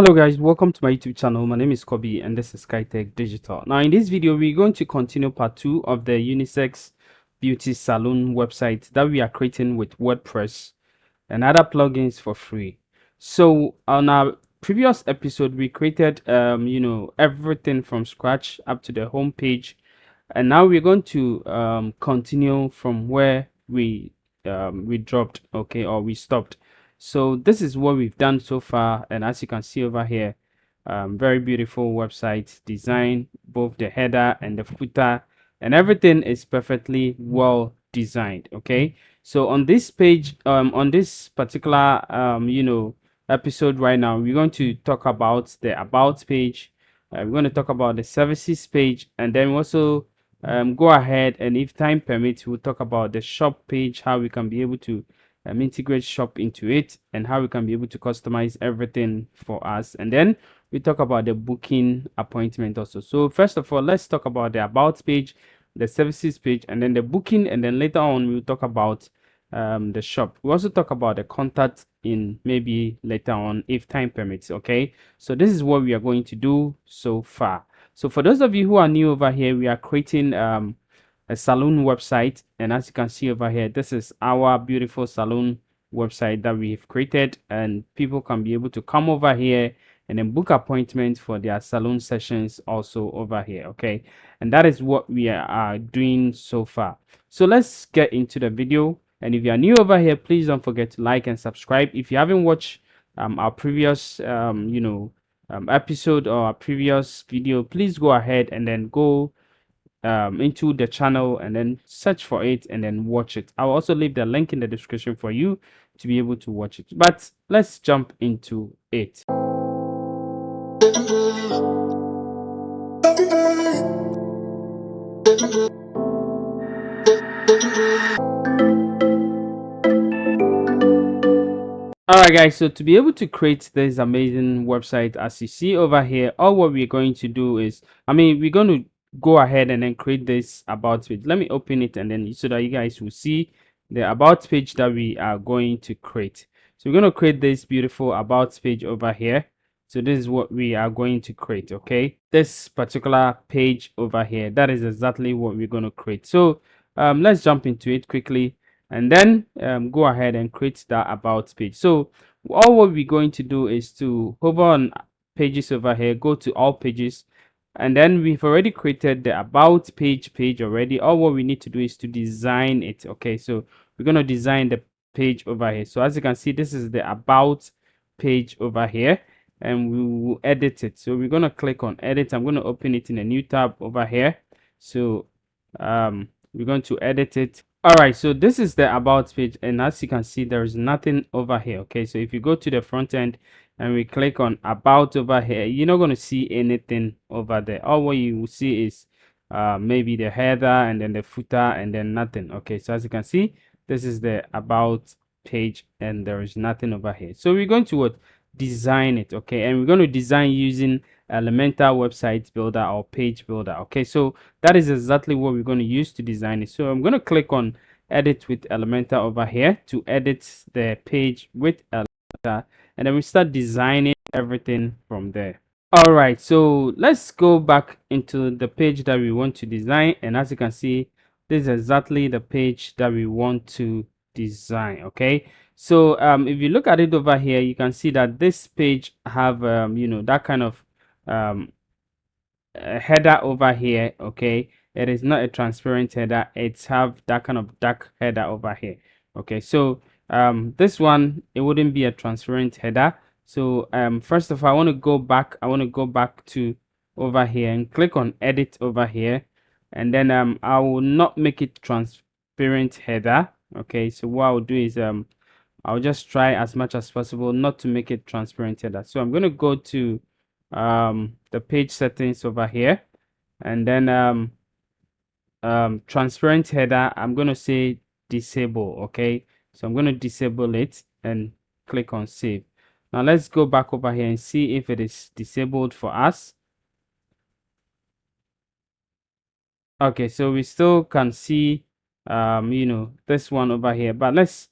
Hello guys, welcome to my YouTube channel. My name is Kobe and this is Kaetech Digital. Now in this video, we're going to continue part 2 of the Unisex Beauty Salon website that we are creating with WordPress and other plugins for free. So on our previous episode, we created everything from scratch up to the home page, and now we're going to continue from where we dropped, okay, or we stopped. So this is what we've done so far, and as you can see over here, very beautiful website design, both the header and the footer, and everything is perfectly well designed. Okay, so on this page, on this particular episode right now, we're going to talk about the about page. We're going to talk about the services page, and then we also go ahead, and if time permits, we'll talk about the shop page, how we can be able to integrate shop into it, and how we can be able to customize everything for us. And then we talk about the booking appointment also. So first of all, let's talk about the about page, the services page, and then the booking, and then later on we'll talk about the shop. We also talk about the contact in maybe later on if time permits. Okay, so this is what we are going to do so far. So for those of you who are new over here, we are creating a salon website, and as you can see over here, this is our beautiful salon website that we've created, and people can be able to come over here and then book appointments for their salon sessions also over here. Okay, and that is what we are doing so far. So let's get into the video, and if you are new over here, please don't forget to like and subscribe. If you haven't watched our previous episode or our previous video, please go ahead and then go into the channel and then search for it and then watch it. I'll also leave the link in the description for you to be able to watch it. But let's jump into it. Alright guys, so to be able to create this amazing website, as you see over here, all what we're going to do is, we're going to go ahead and then create this about page. Let me open it and then so that you guys will see the about page that we are going to create. So we're going to create this beautiful about page over here. So this is what we are going to create. Okay, this particular page over here, that is exactly what we're going to create. So let's jump into it quickly and then go ahead and create that about page. So all what we're going to do is to hover on pages over here, go to all pages, and then we've already created the about page already. All what we need to do is to design it. Okay, so we're going to design the page over here. So as you can see, this is the about page over here, and we will edit it. So we're going to click on edit. I'm going to open it in a new tab over here. So we're going to edit it. All right, so this is the about page, and as you can see, there is nothing over here. Okay, so if you go to the front end and we click on about over here, you're not going to see anything over there. All what you will see is maybe the header and then the footer and then nothing. Okay, so as you can see, this is the about page and there is nothing over here. So we're going to what? Design it. Okay, and we're going to design using Elementor website builder or page builder. Okay, so that is exactly what we're going to use to design it. So I'm going to click on edit with Elementor over here to edit the page with Elementor, and then we start designing everything from there. All right, so let's go back into the page that we want to design, and as you can see, this is exactly the page that we want to design. Okay, so if you look at it over here, you can see that this page have that kind of header over here. Okay, it is not a transparent header, it's have that kind of dark header over here. Okay, so this one, it wouldn't be a transparent header. So first of all, I want to go back to over here and click on edit over here, and then I will not make it transparent header. Okay, so what I'll do is I'll just try as much as possible not to make it transparent header. So I'm going to go to the page settings over here, and then transparent header, I'm going to say disable. Okay, so I'm going to disable it and click on save. Now let's go back over here and see if it is disabled for us. Okay, so we still can see this one over here, but let's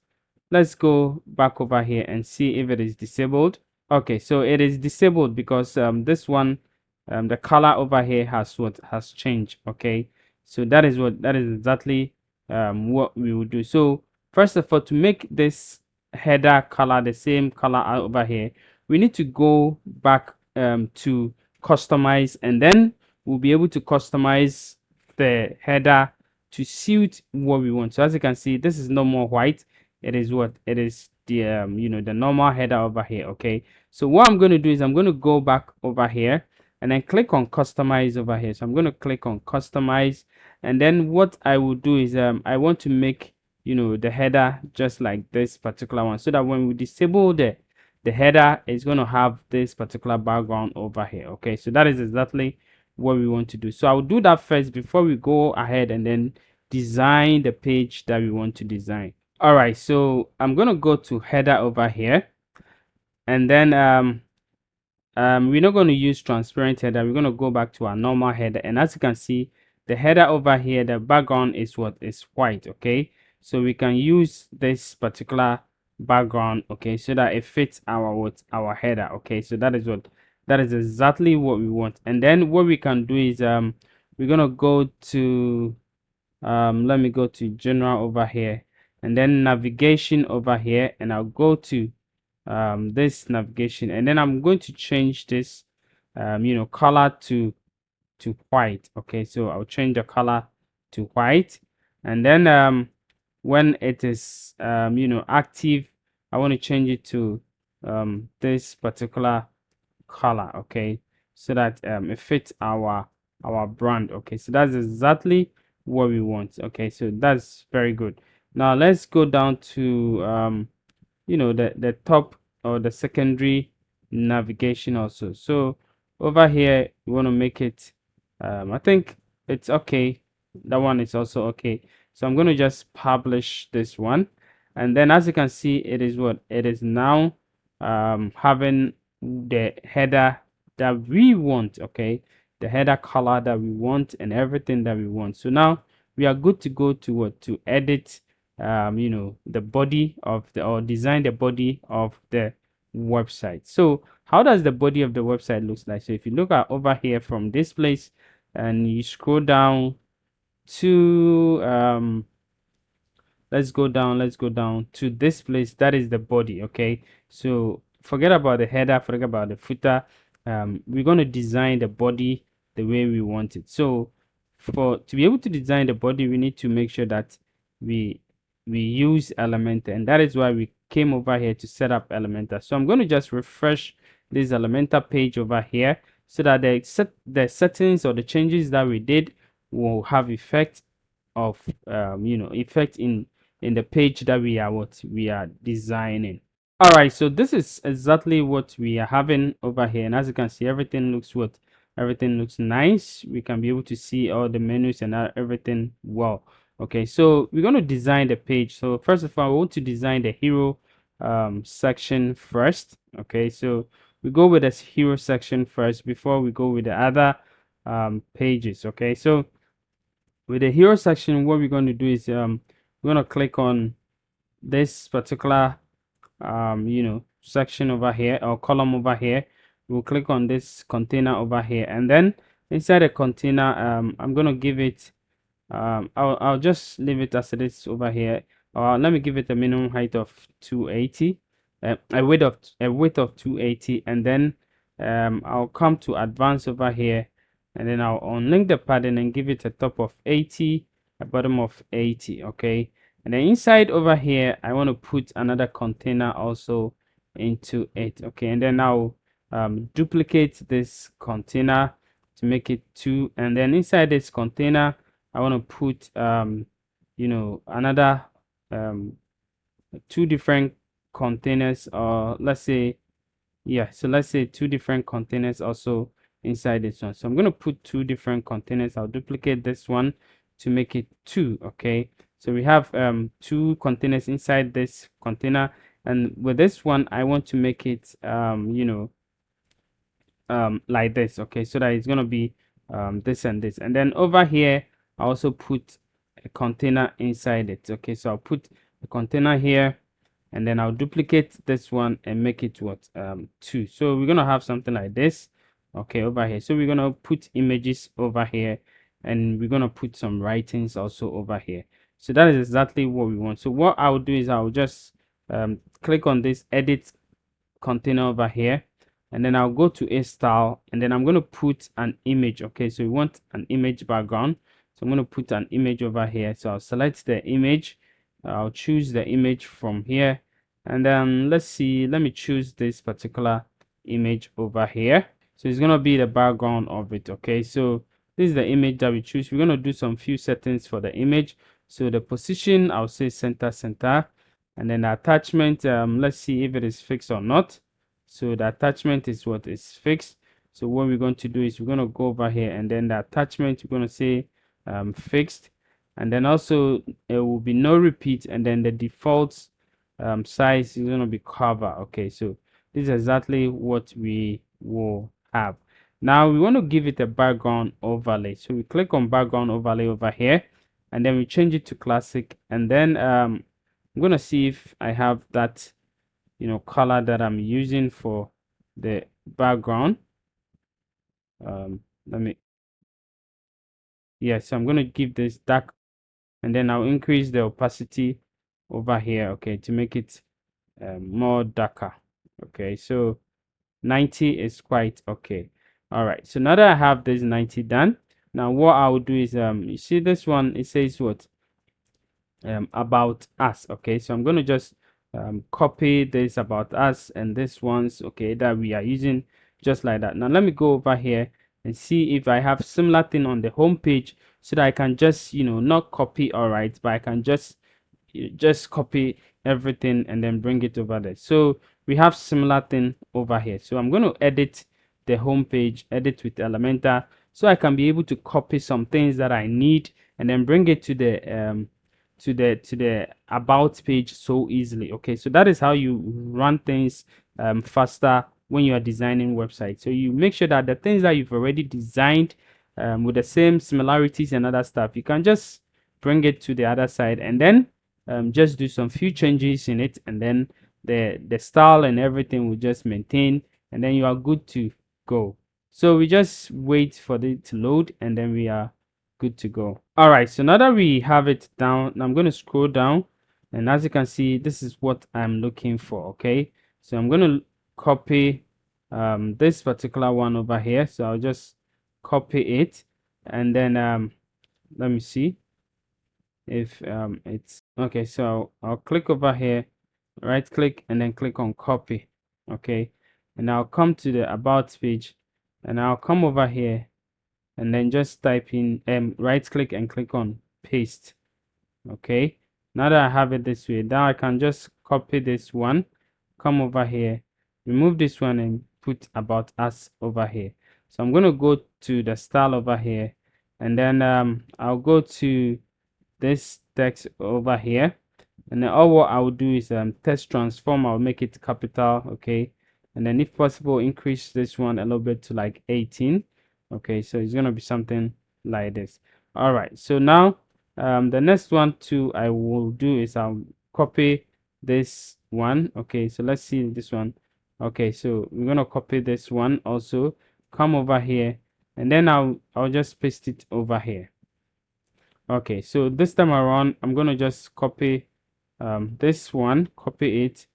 go back over here and see if it is disabled. Okay, so it is disabled because this one, the color over here has changed. Okay, so that is exactly what we will do. So first of all, to make this header color the same color over here, we need to go back to customize, and then we'll be able to customize the header to suit what we want. So as you can see, this is no more white. It is what it is, the the normal header over here. Okay, so what I'm going to do is I'm going to go back over here and then click on customize over here. So I'm going to click on customize, and then what I will do is I want to make the header just like this particular one, so that when we disable the header, is going to have this particular background over here. Okay, so that is exactly what we want to do. So I'll do that first before we go ahead and then design the page that we want to design. All right, so I'm going to go to header over here, and then we're not going to use transparent header. We're going to go back to our normal header, and as you can see, the header over here, the background is what is white. Okay, so we can use this particular background, okay, so that it fits our header. Okay, so that is exactly what we want. And then what we can do is we're going to go to let me go to general over here, and then navigation over here, and I'll go to this navigation, and then I'm going to change this color to white. Okay, so I'll change the color to white, and then when it is active, I want to change it to this particular color. Okay, so that it fits our brand. Okay, so that's exactly what we want. Okay, so that's very good. Now let's go down to the top, or the secondary navigation also. So over here we want to make it I think it's okay. That one is also okay. So I'm going to just publish this one, and then as you can see, it is what it is now, having the header that we want. Okay, the header color that we want and everything that we want. So now we are good to go to what to edit the body of the, or design the body of the website. So how does the body of the website looks like? So if you look at over here from this place and you scroll down to let's go down to this place, that is the body. Okay, so forget about the header, forget about the footer. We're going to design the body the way we want it. So for to be able to design the body, we need to make sure that we we use Elementor, and that is why we came over here to set up Elementor. So I'm going to just refresh this Elementor page over here, so that the settings or the changes that we did will have effect of effect in the page that we are designing. All right, so this is exactly what we are having over here, and as you can see, everything looks nice. We can be able to see all the menus and everything well. Okay, so we're going to design the page. So first of all, we want to design the hero section first. Okay, so we go with this hero section first before we go with the other pages. Okay, so with the hero section, what we're going to do is we're going to click on this particular section over here, or column over here. We'll click on this container over here, and then inside the container, I'm going to give it I'll just leave it as it is over here. Let me give it a minimum height of 280, a width of 280, and then I'll come to advanced over here, and then I'll unlink the padding and give it a top of 80, a bottom of 80. Okay, and then inside over here, I want to put another container also into it. Okay, and then I'll duplicate this container to make it two, and then inside this container I want to put another um two different containers, or let's say, yeah, so let's say two different containers also inside this one. So I'm going to put two different containers. I'll duplicate this one to make it two. Okay, so we have two containers inside this container, and with this one I want to make it like this. Okay, so that it's going to be this and this, and then over here I also put a container inside it. Okay, so I'll put a container here, and then I'll duplicate this one and make it what 2. So we're gonna have something like this, okay, over here. So we're gonna put images over here, and we're gonna put some writings also over here. So that is exactly what we want. So what I'll do is I'll just click on this edit container over here, and then I'll go to a style, and then I'm going to put an image. Okay, so we want an image background, so I'm going to put an image over here. So I'll select the image, I'll choose the image from here, and then let's see, let me choose this particular image over here. So it's going to be the background of it. Okay, so this is the image that we choose. We're going to do some few settings for the image. So the position, I'll say center, and then the attachment, let's see if it is fixed or not. So the attachment is what is fixed. So what we're going to do is we're going to go over here, and then the attachment we're going to say fixed, and then also it will be no repeat, and then the default size is going to be cover. Okay, so this is exactly what we will have. Now we want to give it a background overlay, so we click on background overlay over here, and then we change it to classic, and then I'm gonna see if I have that, color that I'm using for the background. Let me, yes, I'm gonna give this dark, and then I'll increase the opacity over here, okay, to make it more darker. Okay, so 90 is quite okay. All right, so now that I have this 90 done, now what I will do is you see this one, it says what about us. Okay, so I'm going to just copy this about us and this ones, okay, that we are using, just like that. Now let me go over here and see if I have similar thing on the home page, so that I can just not copy, all right, but I can just copy everything and then bring it over there. So we have similar thing over here. So I'm going to edit the home page, edit with Elementor, so I can be able to copy some things that I need and then bring it to the about page so easily. Okay, so that is how you run things faster when you are designing websites. So you make sure that the things that you've already designed with the same similarities and other stuff, you can just bring it to the other side, and then just do some few changes in it, and then the style and everything will just maintain, and then you are good to go. So we just wait for it to load, and then we are good to go. All right, so now that we have it down, I'm going to scroll down, and as you can see, this is what I'm looking for. Okay, so I'm going to copy this particular one over here, so I'll just copy it, and then let me see if it's okay. So I'll click over here, right click, and then click on copy. Okay, and I'll come to the about page, and I'll come over here, and then just type in right click and click on paste. Okay, now that I have it this way, now I can just copy this one, come over here, remove this one, and put about us over here. So I'm going to go to the style over here, and then I'll go to this text over here, and then all what I will do is text transform, I'll make it capital. Okay, and then if possible increase this one a little bit to like 18. Okay, so it's gonna be something like this. All right, so now the next one too I will do is I'll copy this one. Okay, so let's see this one. Okay, so we're gonna copy this one also, come over here, and then I'll just paste it over here. Okay, so this time around, I'm gonna just copy this one, copy it,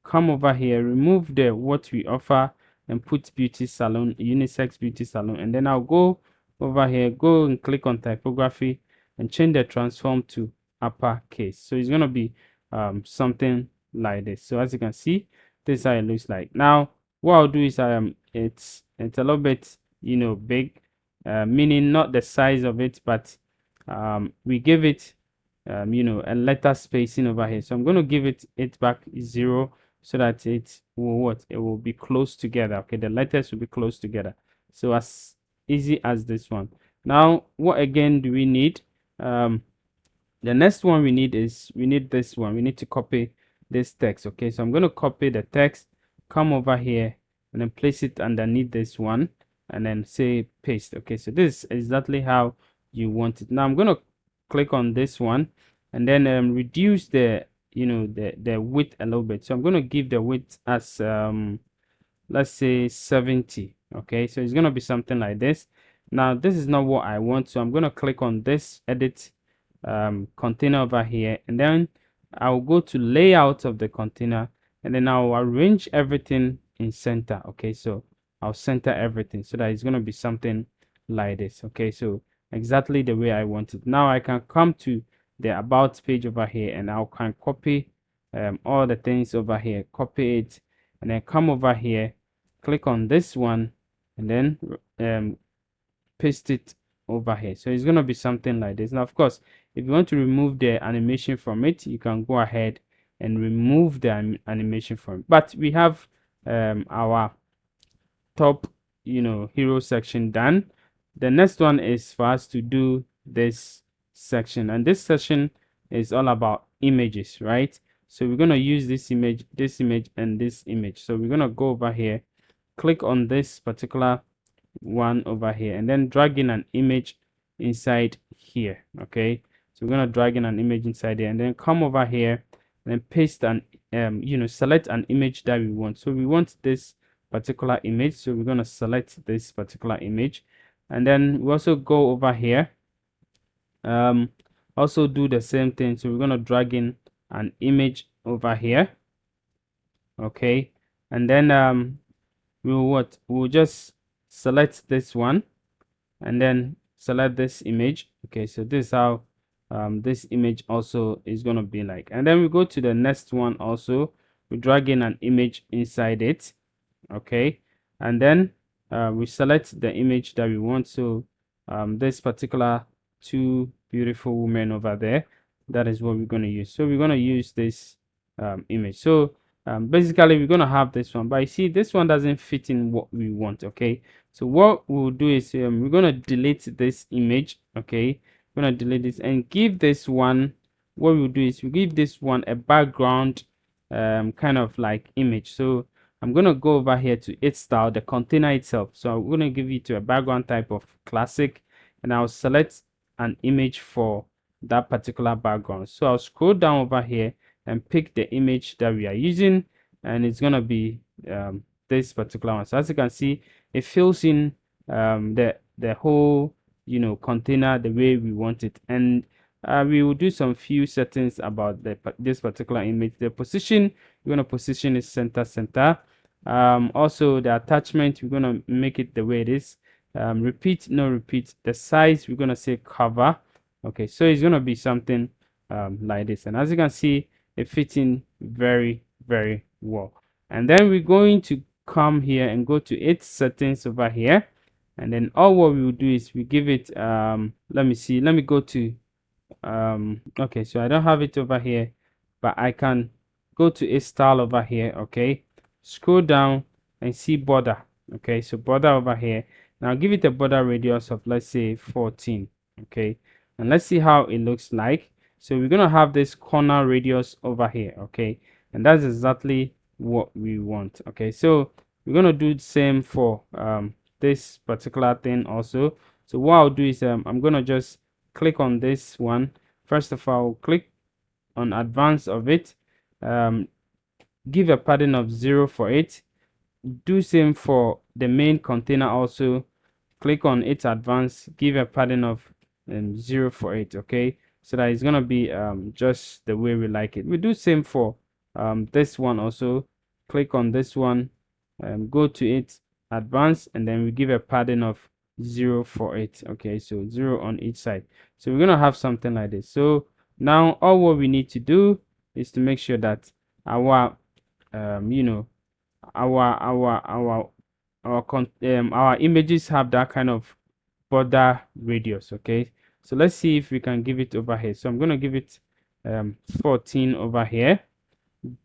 come over here, remove the what we offer, and put beauty salon, unisex beauty salon, and then I'll go over here, go and click on typography, and change the transform to uppercase. So it's gonna be something like this. So as you can see, this is how it looks like. Now what I'll do is it's a little bit big, meaning not the size of it, but we give it a letter spacing over here. So I'm going to give it back 0, so that it will be close together. Okay, the letters will be close together, so as easy as this one. Now what again do we need? The next one we need is this one. We need to copy this text. Okay, so I'm going to copy the text, come over here, and then place it underneath this one, and then say paste. Okay, so this is exactly how you want it. Now I'm going to click on this one, and then reduce the the width a little bit. So I'm going to give the width as let's say 70. Okay, so it's going to be something like this. Now this is not what I want, so I'm going to click on this edit container over here, and then I'll go to layout of the container, and then I'll arrange everything in center. Okay, so I'll center everything so that it's going to be something like this. Okay, so exactly the way I want it. Now I can come to the about page over here, and I can copy all the things over here, copy it, and then come over here, click on this one, and then paste it over here. So it's going to be something like this. Now of course, if you want to remove the animation from it, you can go ahead and remove the animation from it. But we have our top hero section done. The next one is for us to do this section, and this section is all about images, right? So we're going to use this image, and this image. So we're going to go over here, click on this particular one over here, and then drag in an image inside here. Okay, so we're going to drag in an image inside here, and then come over here and then paste an select an image that we want. So we want this particular image, so we're going to select this particular image, and then we also go over here, also do the same thing. So we're going to drag in an image over here. Okay, and then we'll just select this one, and then select this image. Okay, so this is how this image also is going to be like. And then we go to the next one. Also, we drag in an image inside it. Okay, and then we select the image that we want. So this particular two beautiful women over there, that is what we're going to use. So we're going to use this image. So basically we're going to have this one, but you see this one doesn't fit in what we want. Okay, so what we'll do is we're going to delete this image. Okay, we're going to delete this and give this one, what we'll do is we give this one a background kind of like image. So I'm going to go over here to its style, the container itself. So I'm going to give it to a background type of classic, and I'll select an image for that particular background. So I'll scroll down over here and pick the image that we are using, and it's going to be this particular one. So as you can see, it fills in the whole container the way we want it. And we will do some few settings about this particular image. The position, we're going to position it center. Also the attachment, we're going to make it the way it is. Repeat, no repeat. The size, we're going to say cover. Okay, so it's going to be something like this, and as you can see, it fits in very well. And then we're going to come here and go to its settings over here, and then all what we will do is we give it let me go to okay, so I don't have it over here, but I can go to a style over here. Okay, scroll down and see border. Okay, so border over here. Now give it a border radius of, let's say, 14. Okay, and let's see how it looks like. So we're gonna have this corner radius over here. Okay, and that's exactly what we want. Okay, so we're gonna do the same for this particular thing also. So what I'll do is I'm gonna just click on this one. First of all, click on advance of it, um, give a padding of 0 for it. Do same for the main container also. Click on its advance, give a padding of 0 for it. Okay, so that it's gonna be just the way we like it. We do same for this one also. Click on this one, go to it advance, and then we give a padding of 0 for it. Okay, so 0 on each side. So we're gonna have something like this. So now all what we need to do is to make sure that our our our images have that kind of border radius. Okay, so let's see if we can give it over here. So I'm going to give it 14 over here.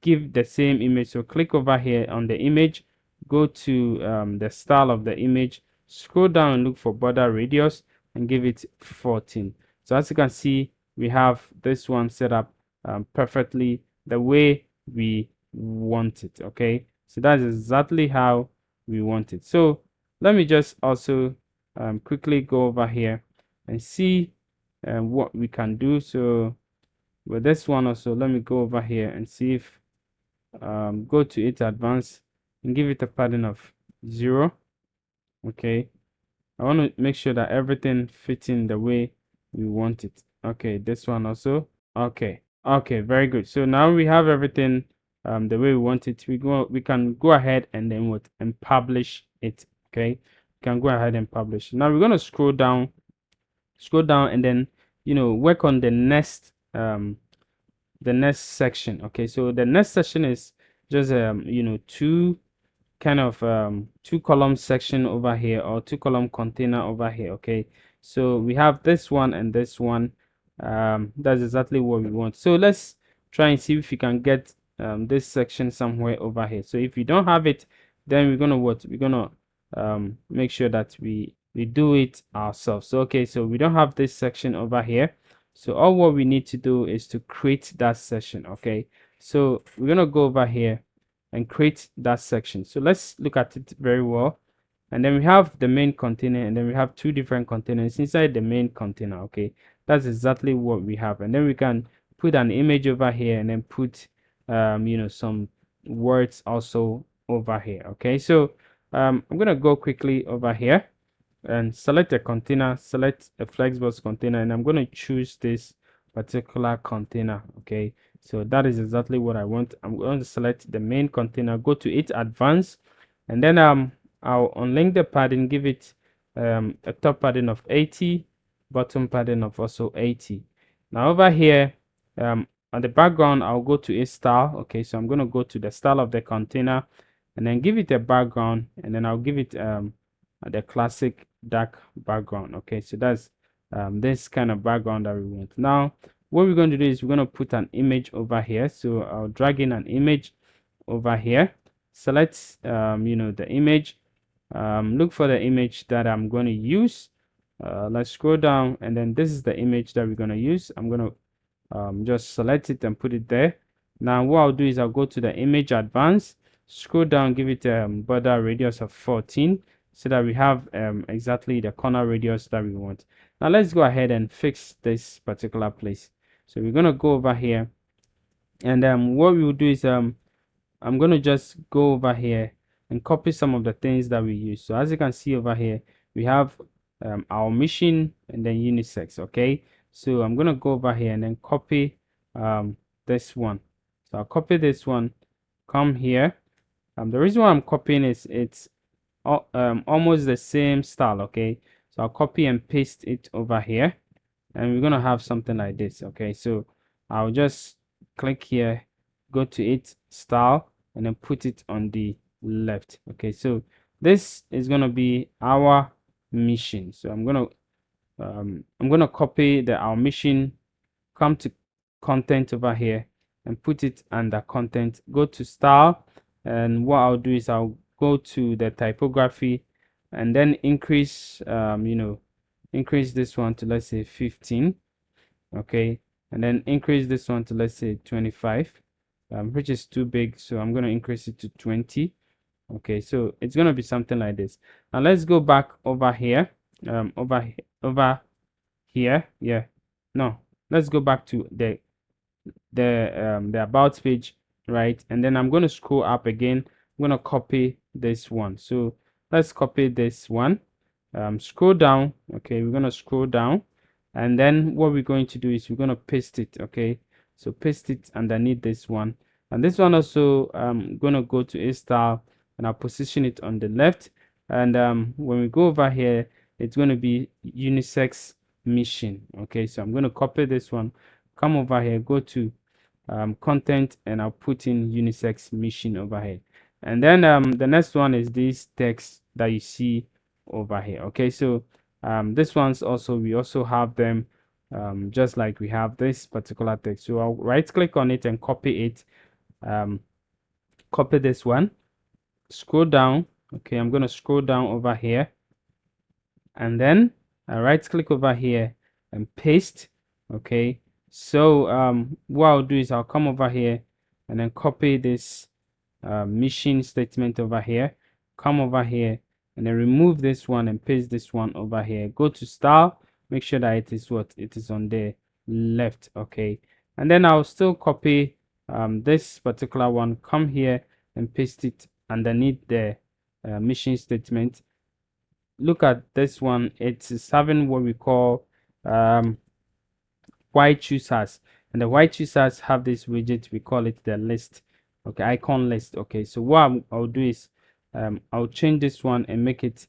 Give the same image, so click over here on the image, go to the style of the image, scroll down and look for border radius and give it 14. So as you can see, we have this one set up perfectly the way we want it. Okay, so that's exactly how we want it. So let me just also quickly go over here and see what we can do. So With this one also, let me go over here and see if go to it advanced and give it a padding of 0. Okay, I want to make sure that everything fits in the way we want it. Okay, this one also. Okay, okay, very good. So now we have everything the way we want it. We can go ahead and then what and publish it. Okay, we can go ahead and publish. Now we're gonna scroll down and then work on the next section. Okay, so the next section is just two kind of two column section over here, or two column container over here. Okay, so we have this one and this one. That's exactly what we want. So let's try and see if we can get this section somewhere over here. So if we don't have it, then we're gonna make sure that we do it ourselves. So okay, so we don't have this section over here. So all what we need to do is to create that section. Okay, so we're gonna go over here and create that section. So let's look at it very well. And then we have the main container, and then we have two different containers inside the main container. Okay, that's exactly what we have. And then we can put an image over here and then put some words also over here. Okay, so I'm gonna go quickly over here and select a container, select a flexbox container, and I'm going to choose this particular container. Okay, so that is exactly what I want. I'm going to select the main container, go to it advanced, and then I'll unlink the padding, give it a top padding of 80, bottom padding of also 80. Now over here on the background, I'll go to a style. Okay, so I'm going to go to the style of the container and then give it a background, and then I'll give it the classic dark background. Okay, so that's this kind of background that we want. Now what we're going to do is we're going to put an image over here. So I'll drag in an image over here, select the image, look for the image that I'm going to use. Let's scroll down, and then this is the image that we're going to use. I'm going to just select it and put it there. Now what I'll do is I'll go to the image advanced, scroll down, give it border radius of 14, so that we have exactly the corner radius that we want. Now let's go ahead and fix this particular place. So we're going to go over here, and what we will do is I'm going to just go over here and copy some of the things that we use. So as you can see over here, we have our mission and then unisex. Okay, so I'm going to go over here and then copy this one. So I'll copy this one, come here. The reason why I'm copying is it's almost the same style. Okay, so I'll copy and paste it over here, and we're gonna have something like this. Okay, so I'll just click here, go to it style, and then put it on the left. Okay, so this is gonna be our mission. So I'm gonna copy the our mission, come to content over here and put it under content, go to style, and what I'll do is I'll go to the typography and then increase increase this one to, let's say, 15. Okay, and then increase this one to, let's say, 25, which is too big, so I'm going to increase it to 20. Okay, so it's going to be something like this. Now let's go back over here, over here. Yeah, no, let's go back to the about page, right? And then I'm going to scroll up again. I'm going to copy this one. So let's copy this one, scroll down. Okay, we're going to scroll down, and then what we're going to do is we're going to paste it. Okay, so paste it underneath this one, and this one also I'm going to go to a style, and I'll position it on the left. And when we go over here, it's going to be unisex mission. Okay, so I'm going to copy this one, come over here, go to content, and I'll put in unisex mission over here. And then the next one is this text that you see over here. Okay, so this one's also, we also have them just like we have this particular text. So I'll right click on it and copy it, copy this one, scroll down. Okay, I'm going to scroll down over here, and then I right click over here and paste. Okay, so what I'll do is I'll come over here and then copy this mission statement over here, come over here and then remove this one and paste this one over here, go to style, make sure that it is what it is on the left. Okay, and then I'll still copy this particular one, come here and paste it underneath the mission statement. Look at this one, it's having what we call um, white choosers, and the white choosers have this widget, we call it the list, okay, icon list. Okay, so what I'll do is I'll change this one and make it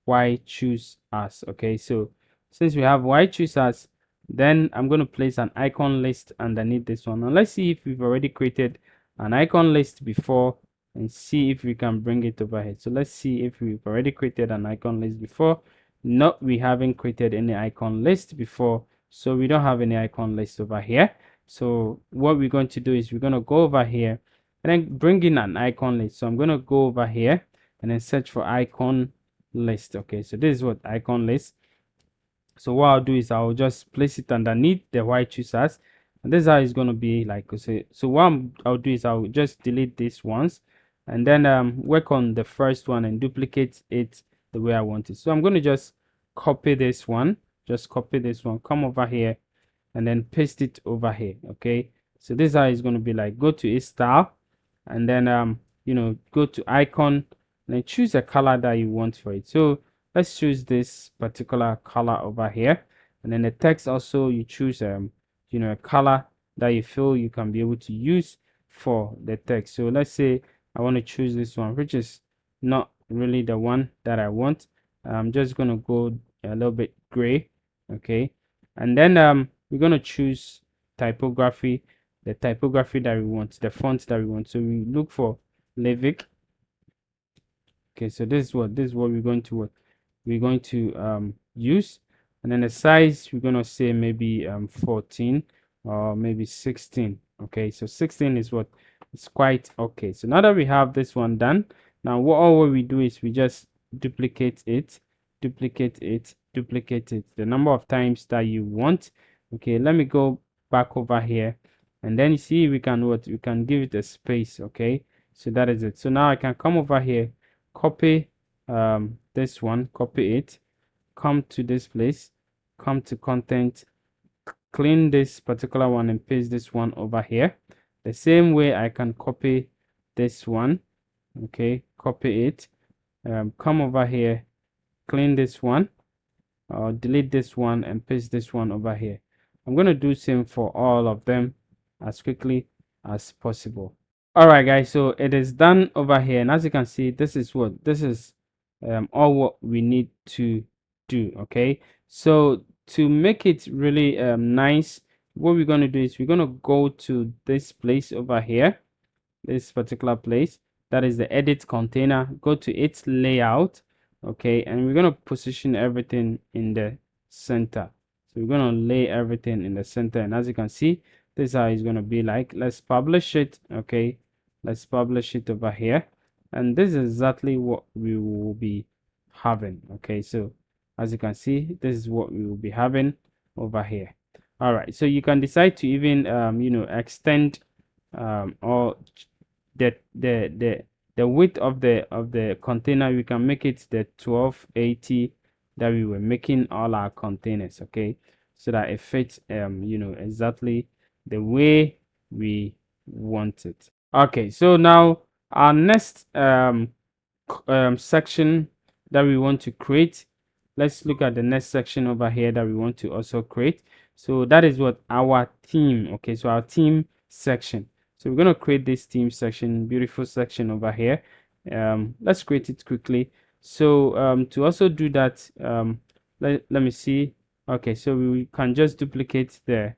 why choose us. Okay, so since we have why choose us, then I'm going to place an icon list underneath this one. Now let's see if we've already created an icon list before and see if we can bring it over here. So let's see if we've already created an icon list before. No, we haven't created any icon list before, so we don't have any icon list over here. So what we're going to do is we're going to go over here and then bring in an icon list. So I'm going to go over here and then search for icon list. Okay, so this is what icon list. So what I'll do is I'll just place it underneath the white choosers, and this is how it's going to be like. So what I'll do is I'll just delete this once and then work on the first one and duplicate it the way I want it. So I'm going to just copy this one, come over here and then paste it over here. Okay, so this is how it's going to be like. Go to a style and then go to icon and then choose a color that you want for it. So let's choose this particular color over here, and then the text also you choose a color that you feel you can be able to use for the text. So let's say I want to choose this one, which is not really the one that I want. I'm just going to go a little bit gray. Okay, and then we're going to choose typography, the typography that we want, the font that we want. So we look for Levic. Okay, so this is what we're going to use, and then the size we're going to say maybe 14 or maybe 16. Okay, so 16 is what is quite okay. So now that we have this one done, now what we do is we just duplicate it, duplicate it the number of times that you want. Okay, let me go back over here, and then you see we can give it a space. Okay, so that is it. So now I can come over here, copy this one, copy it, come to this place, come to content, clean this particular one and paste this one over here. The same way I can copy this one. Okay, copy it, come over here, clean this one, delete this one and paste this one over here. I'm going to do same for all of them as quickly as possible. All right, guys, so it is done over here, and as you can see, this is all what we need to do. Okay, so to make it really nice, what we're going to do is we're going to go to this place over here, this particular place, that is the edit container. Go to its layout. Okay, and we're going to position everything in the center. So we're going to lay everything in the center, and as you can see, this is how it's going to be like. Let's publish it. Okay, let's publish it over here, and this is exactly what we will be having. Okay, so as you can see, this is what we will be having over here. All right, so you can decide to even extend or the width of the container. We can make it the 1280 that we were making all our containers. Okay, so that it fits exactly the way we want it. Okay, so now our next section that we want to create, let's look at the next section over here that we want to also create. So that is what our theme. Okay, so our theme section. So we're going to create this theme section, beautiful section over here. Let's create it quickly. So to also do that, let me see. Okay, so we can just duplicate the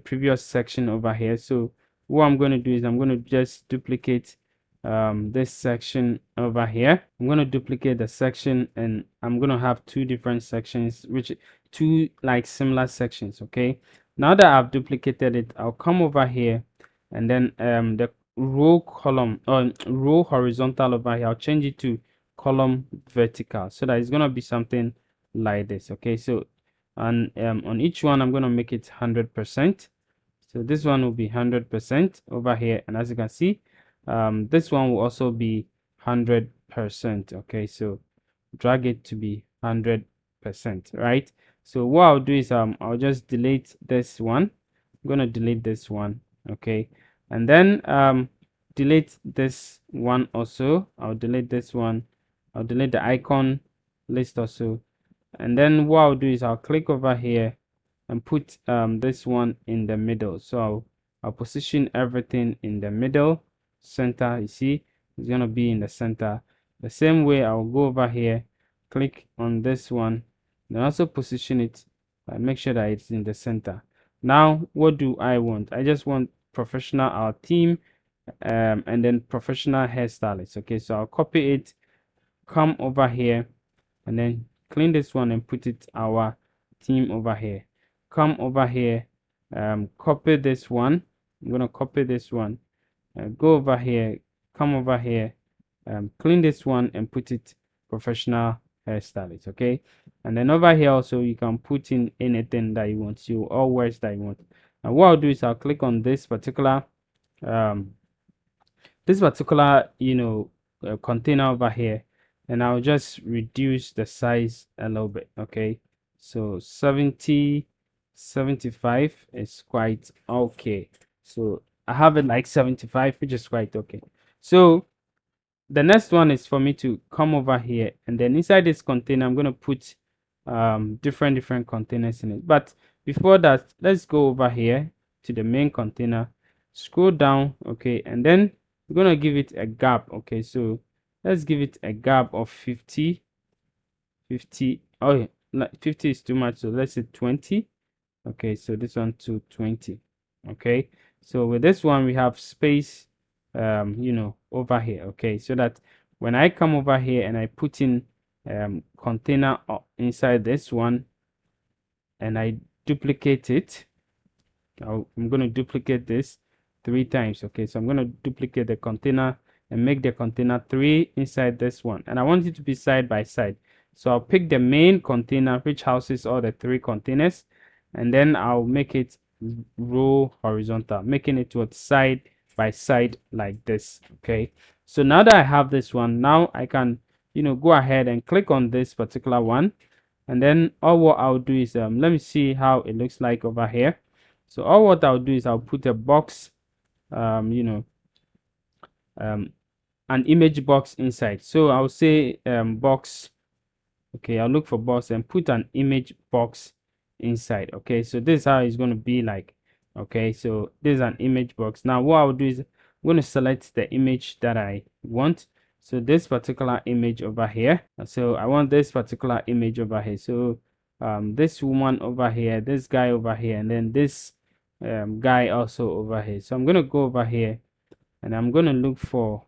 previous section over here. So what I'm going to do is I'm going to just duplicate this section over here. I'm going to duplicate the section, and I'm going to have two different sections, which two like similar sections. Okay, now that I've duplicated it, I'll come over here, and then the row column or row horizontal over here, I'll change it to column vertical, so that it's going to be something like this. Okay, so and on each one I'm going to make it 100%. So this one will be 100% over here, and as you can see, this one will also be 100%. Okay, so drag it to be 100%, right? So what I'll do is I'll just delete this one, I'm gonna delete this one. Okay, and then delete this one also. I'll delete this one. I'll delete the icon list also. And then what I'll do is I'll click over here and put this one in the middle. So I'll position everything in the middle center. You see, it's gonna be in the center. The same way I'll go over here, click on this one, and also position it. Make sure that it's in the center. Now, what do I want? I just want professional our theme, and then professional hairstylist. Okay, so I'll copy it, come over here, and then clean this one and put it our theme over here. Come over here, copy this one. I'm gonna copy this one, go over here, come over here, clean this one and put it professional hairstylist. Okay, and then over here also you can put in anything that you want, you all words that you want. And what I'll do is I'll click on um this particular container over here, and I'll just reduce the size a little bit. Okay, so 75 is quite okay. So I have it like 75, which is quite okay. So the next one is for me to come over here, and then inside this container I'm going to put different containers in it. But before that, let's go over here to the main container, scroll down. Okay, and then we're going to give it a gap. Okay, so let's give it a gap of 50. Oh yeah, 50 is too much, so let's say 20. Okay, so this one to 20. Okay, so with this one we have space over here. Okay, so that when I come over here and I put in container inside this one and I duplicate it, I'm going to duplicate this 3 times. Okay, so I'm going to duplicate the container and make the container 3 inside this one, and I want it to be side by side. So I'll pick the main container which houses all the 3 containers, and then I'll make it row horizontal, making it towards side by side like this. Okay, so now that I have this one, now I can go ahead and click on this particular one, and then all what I'll do is let me see how it looks like over here. So all what I'll do is I'll put a box, um an image box inside. So I'll say box. Okay, I'll look for box and put an image box inside. Okay, so this is how it's going to be like. Okay, so this is an image box. Now what I'll do is I'm going to select the image that I want. So this particular image over here, so I want this particular image over here. So this woman over here, this guy over here, and then this guy also over here. So I'm going to go over here and I'm going to look for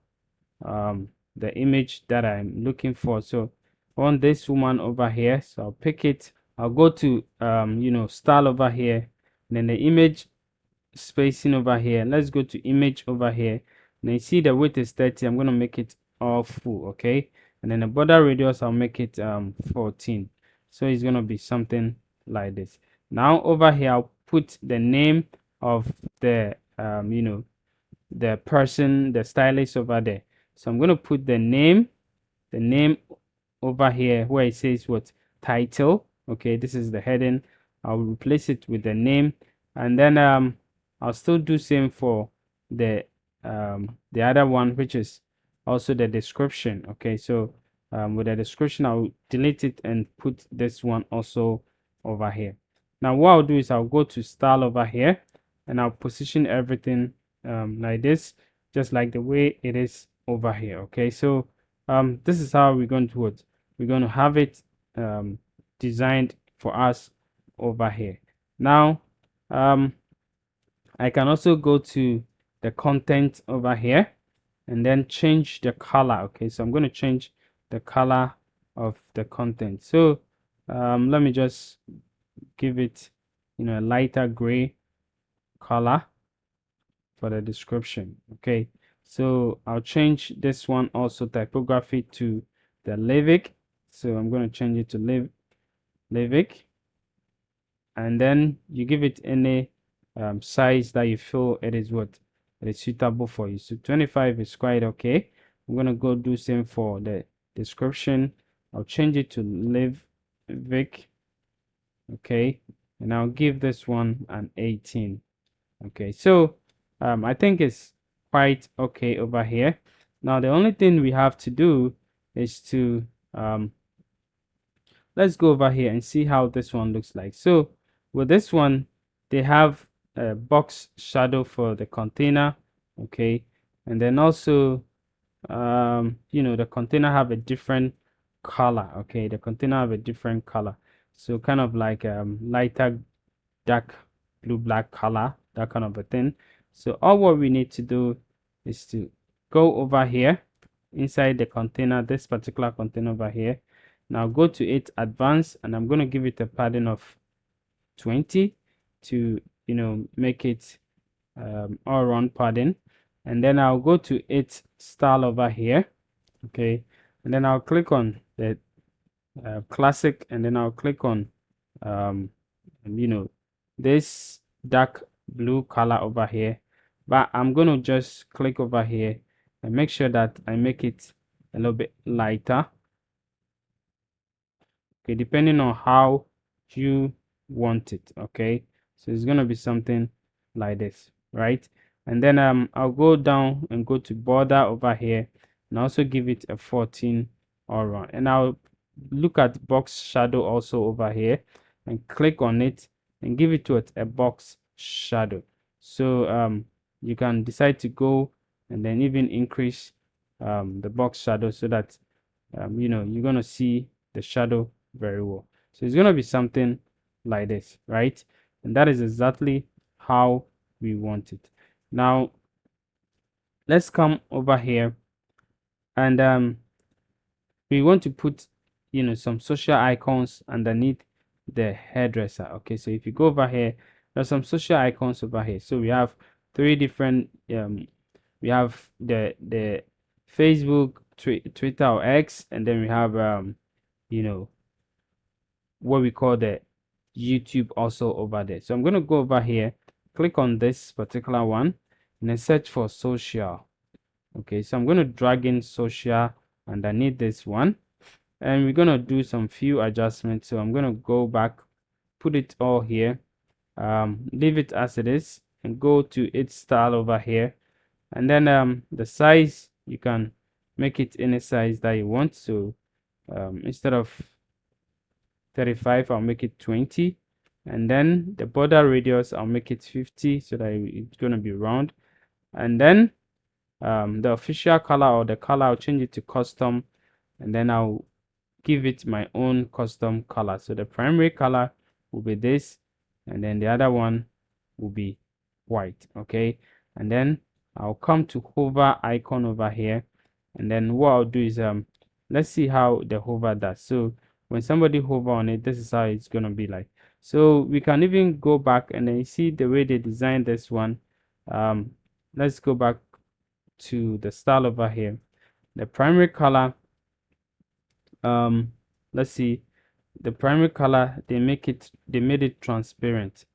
the image that I'm looking for. So I want this woman over here, so I'll pick it. I'll go to style over here, and then the image spacing over here. Let's go to image over here. And you see the width is 30. I'm going to make it all full. Okay, and then the border radius I'll make it 14. So it's going to be something like this. Now over here I'll put the name of the the person, the stylist over there. So I'm going to put the name over here where it says what title. Okay, this is the heading. I'll replace it with the name, and then I'll still do same for the other one, which is also the description. Okay, so with the description I'll delete it and put this one also over here. Now what I'll do is I'll go to style over here and I'll position everything like this, just like the way it is over here. Okay, so this is how we're going to what we're going to have it designed for us over here. Now I can also go to the content over here and then change the color. Okay, so I'm going to change the color of the content. So let me just give it a lighter gray color for the description. Okay, so I'll change this one also typography to the Levic. So I'm going to change it to Levic, and then you give it any size that you feel it is suitable for you. So 25 is quite okay. I'm going to go do same for the description. I'll change it to Levic. Okay, and I'll give this one an 18. Okay, so I think it's quite okay over here. Now the only thing we have to do is to um, let's go over here and see how this one looks like. So with this one, they have a box shadow for the container. Okay, and then also the container have a different color. Okay, the container have a different color, so kind of like lighter dark blue black color, that kind of a thing. So all what we need to do is to go over here inside the container, this particular container over here. Now go to it advanced, and I'm going to give it a padding of 20 to make it all round padding. And then I'll go to it style over here. Okay, and then I'll click on the classic, and then I'll click on um you know this dark blue color over here, but I'm going to just click over here and make sure that I make it a little bit lighter. Okay, depending on how you want it. Okay, so it's going to be something like this, right? And then I'll go down and go to border over here, and also give it a 14 all around. And I'll look at box shadow also over here and click on it and give it to it a box shadow. So you can decide to go and then even increase the box shadow, so that you're gonna see the shadow very well. So it's gonna be something like this, right? And that is exactly how we want it. Now let's come over here, and we want to put some social icons underneath the hairdresser. Okay, so if you go over here, there's some social icons over here. So we have three different we have the Facebook, Twitter or X, and then we have you know what we call the YouTube also over there. So I'm going to go over here, click on this particular one, and then search for social. Okay, so I'm going to drag in social underneath this one, and we're going to do some few adjustments. So I'm going to go back, put it all here, leave it as it is, and go to its style over here. And then the size, you can make it any size that you want. So instead of 35, I'll make it 20. And then the border radius, I'll make it 50, so that it's going to be round. And then the official color, or the color, I'll change it to custom, and then I'll give it my own custom color. So the primary color will be this, and then the other one will be white. Okay, and then I'll come to hover icon over here, and then what I'll do is let's see how the hover does. So when somebody hover on it, this is how it's gonna be like. So we can even go back, and then you see the way they designed this one. um let's go back to the style over here. The primary color, um let's see, the primary color, they made it transparent.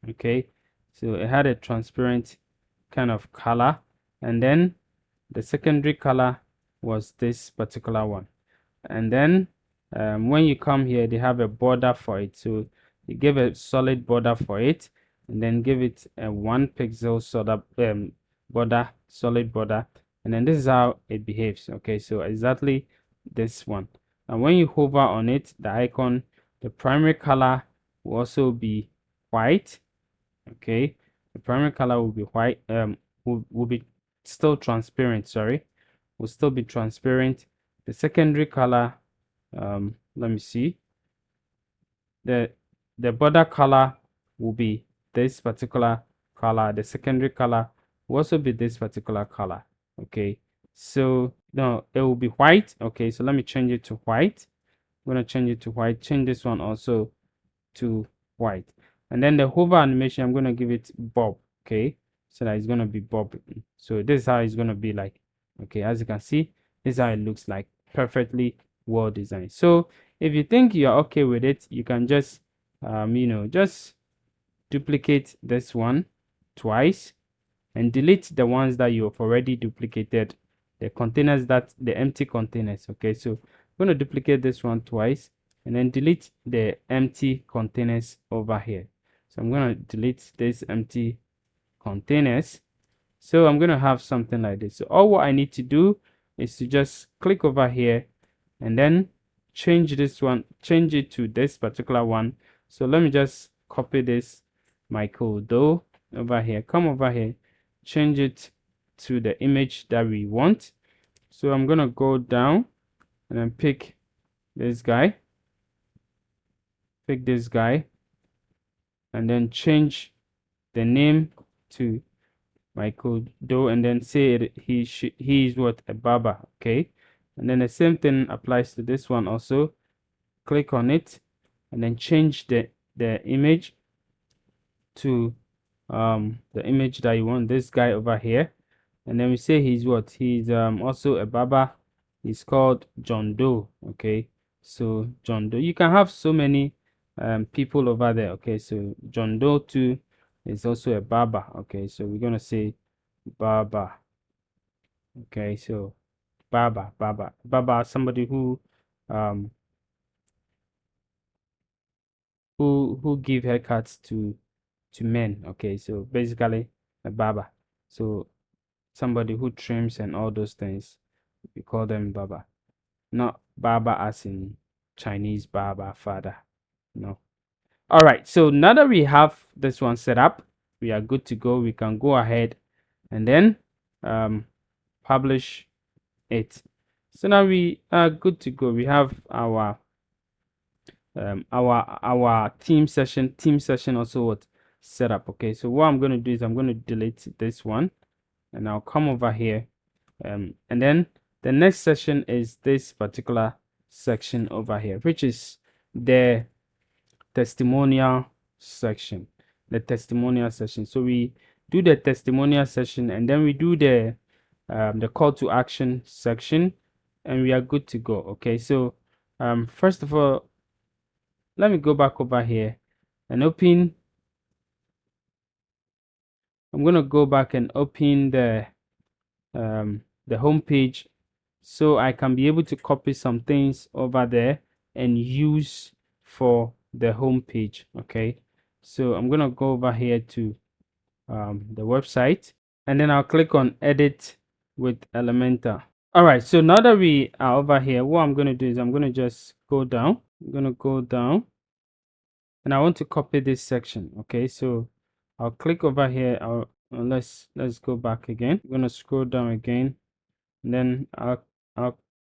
Okay, so it had a transparent kind of color. And then the secondary color was this particular one. And then when you come here, they have a border for it. So they give a solid border for it, and then give it a 1 pixel sort of border, solid border. And then this is how it behaves. Okay, so exactly this one. And when you hover on it, the icon, the primary color will also be white. Okay, the primary color will be white, will be still transparent, sorry, will still be transparent. The secondary color, let me see, the border color will be this particular color. The secondary color will also be this particular color. Okay, so no, it will be white. Okay, so let me change it to white. I'm gonna change it to white. Change this one also to white. And then the hover animation, I'm going to give it bob. Okay, so that it's going to be bob. So this is how it's going to be like. Okay, as you can see, this is how it looks like, perfectly well designed. So if you think you're okay with it, you can just just duplicate this one twice, and delete the ones that you have already duplicated, the containers, that the empty containers. Okay, so I'm going to duplicate this one twice, and then delete the empty containers over here. So I'm going to delete this empty containers. So I'm going to have something like this. So all what I need to do is to just click over here and then change this one, change it to this particular one. So let me just copy this, my code though, over here, come over here, change it to the image that we want. So I'm going to go down and then pick this guy, and then change the name to Michael Doe, and then say he is what, a barber. Okay, and then the same thing applies to this one also. Click on it and then change the image to the image that you want, this guy over here, and then we say he's what, he's also a barber. He's called John Doe. Okay, so John Doe, you can have so many people over there. Okay, so John Doe too is also a barber. Okay, so we're gonna say barber. Okay, so barber, somebody um who give haircuts to men. Okay, so basically a barber. So somebody who trims and all those things, we call them barber. Not barber as in Chinese barber father. No. All right, so now that we have this one set up, we are good to go. We can go ahead and then publish it. So now we are good to go. We have our team session also what set up. Okay, so what I'm going to do is I'm going to delete this one and I'll come over here, and then the next session is this particular section over here, which is the testimonial section. So we do the testimonial session and then we do the call to action section, and we are good to go. Okay, so first of all, let me go back over here and open. I'm going to go back and open the home page so I can be able to copy some things over there and use for the home page. Okay, so I'm going to go over here to the website, and then I'll click on edit with Elementor. All right, so now that we are over here, what I'm going to do is I'm going to just go down. I'm going to go down and I want to copy this section. Okay, so I'll click over here. Let's go back again. I'm going to scroll down again, and then I'll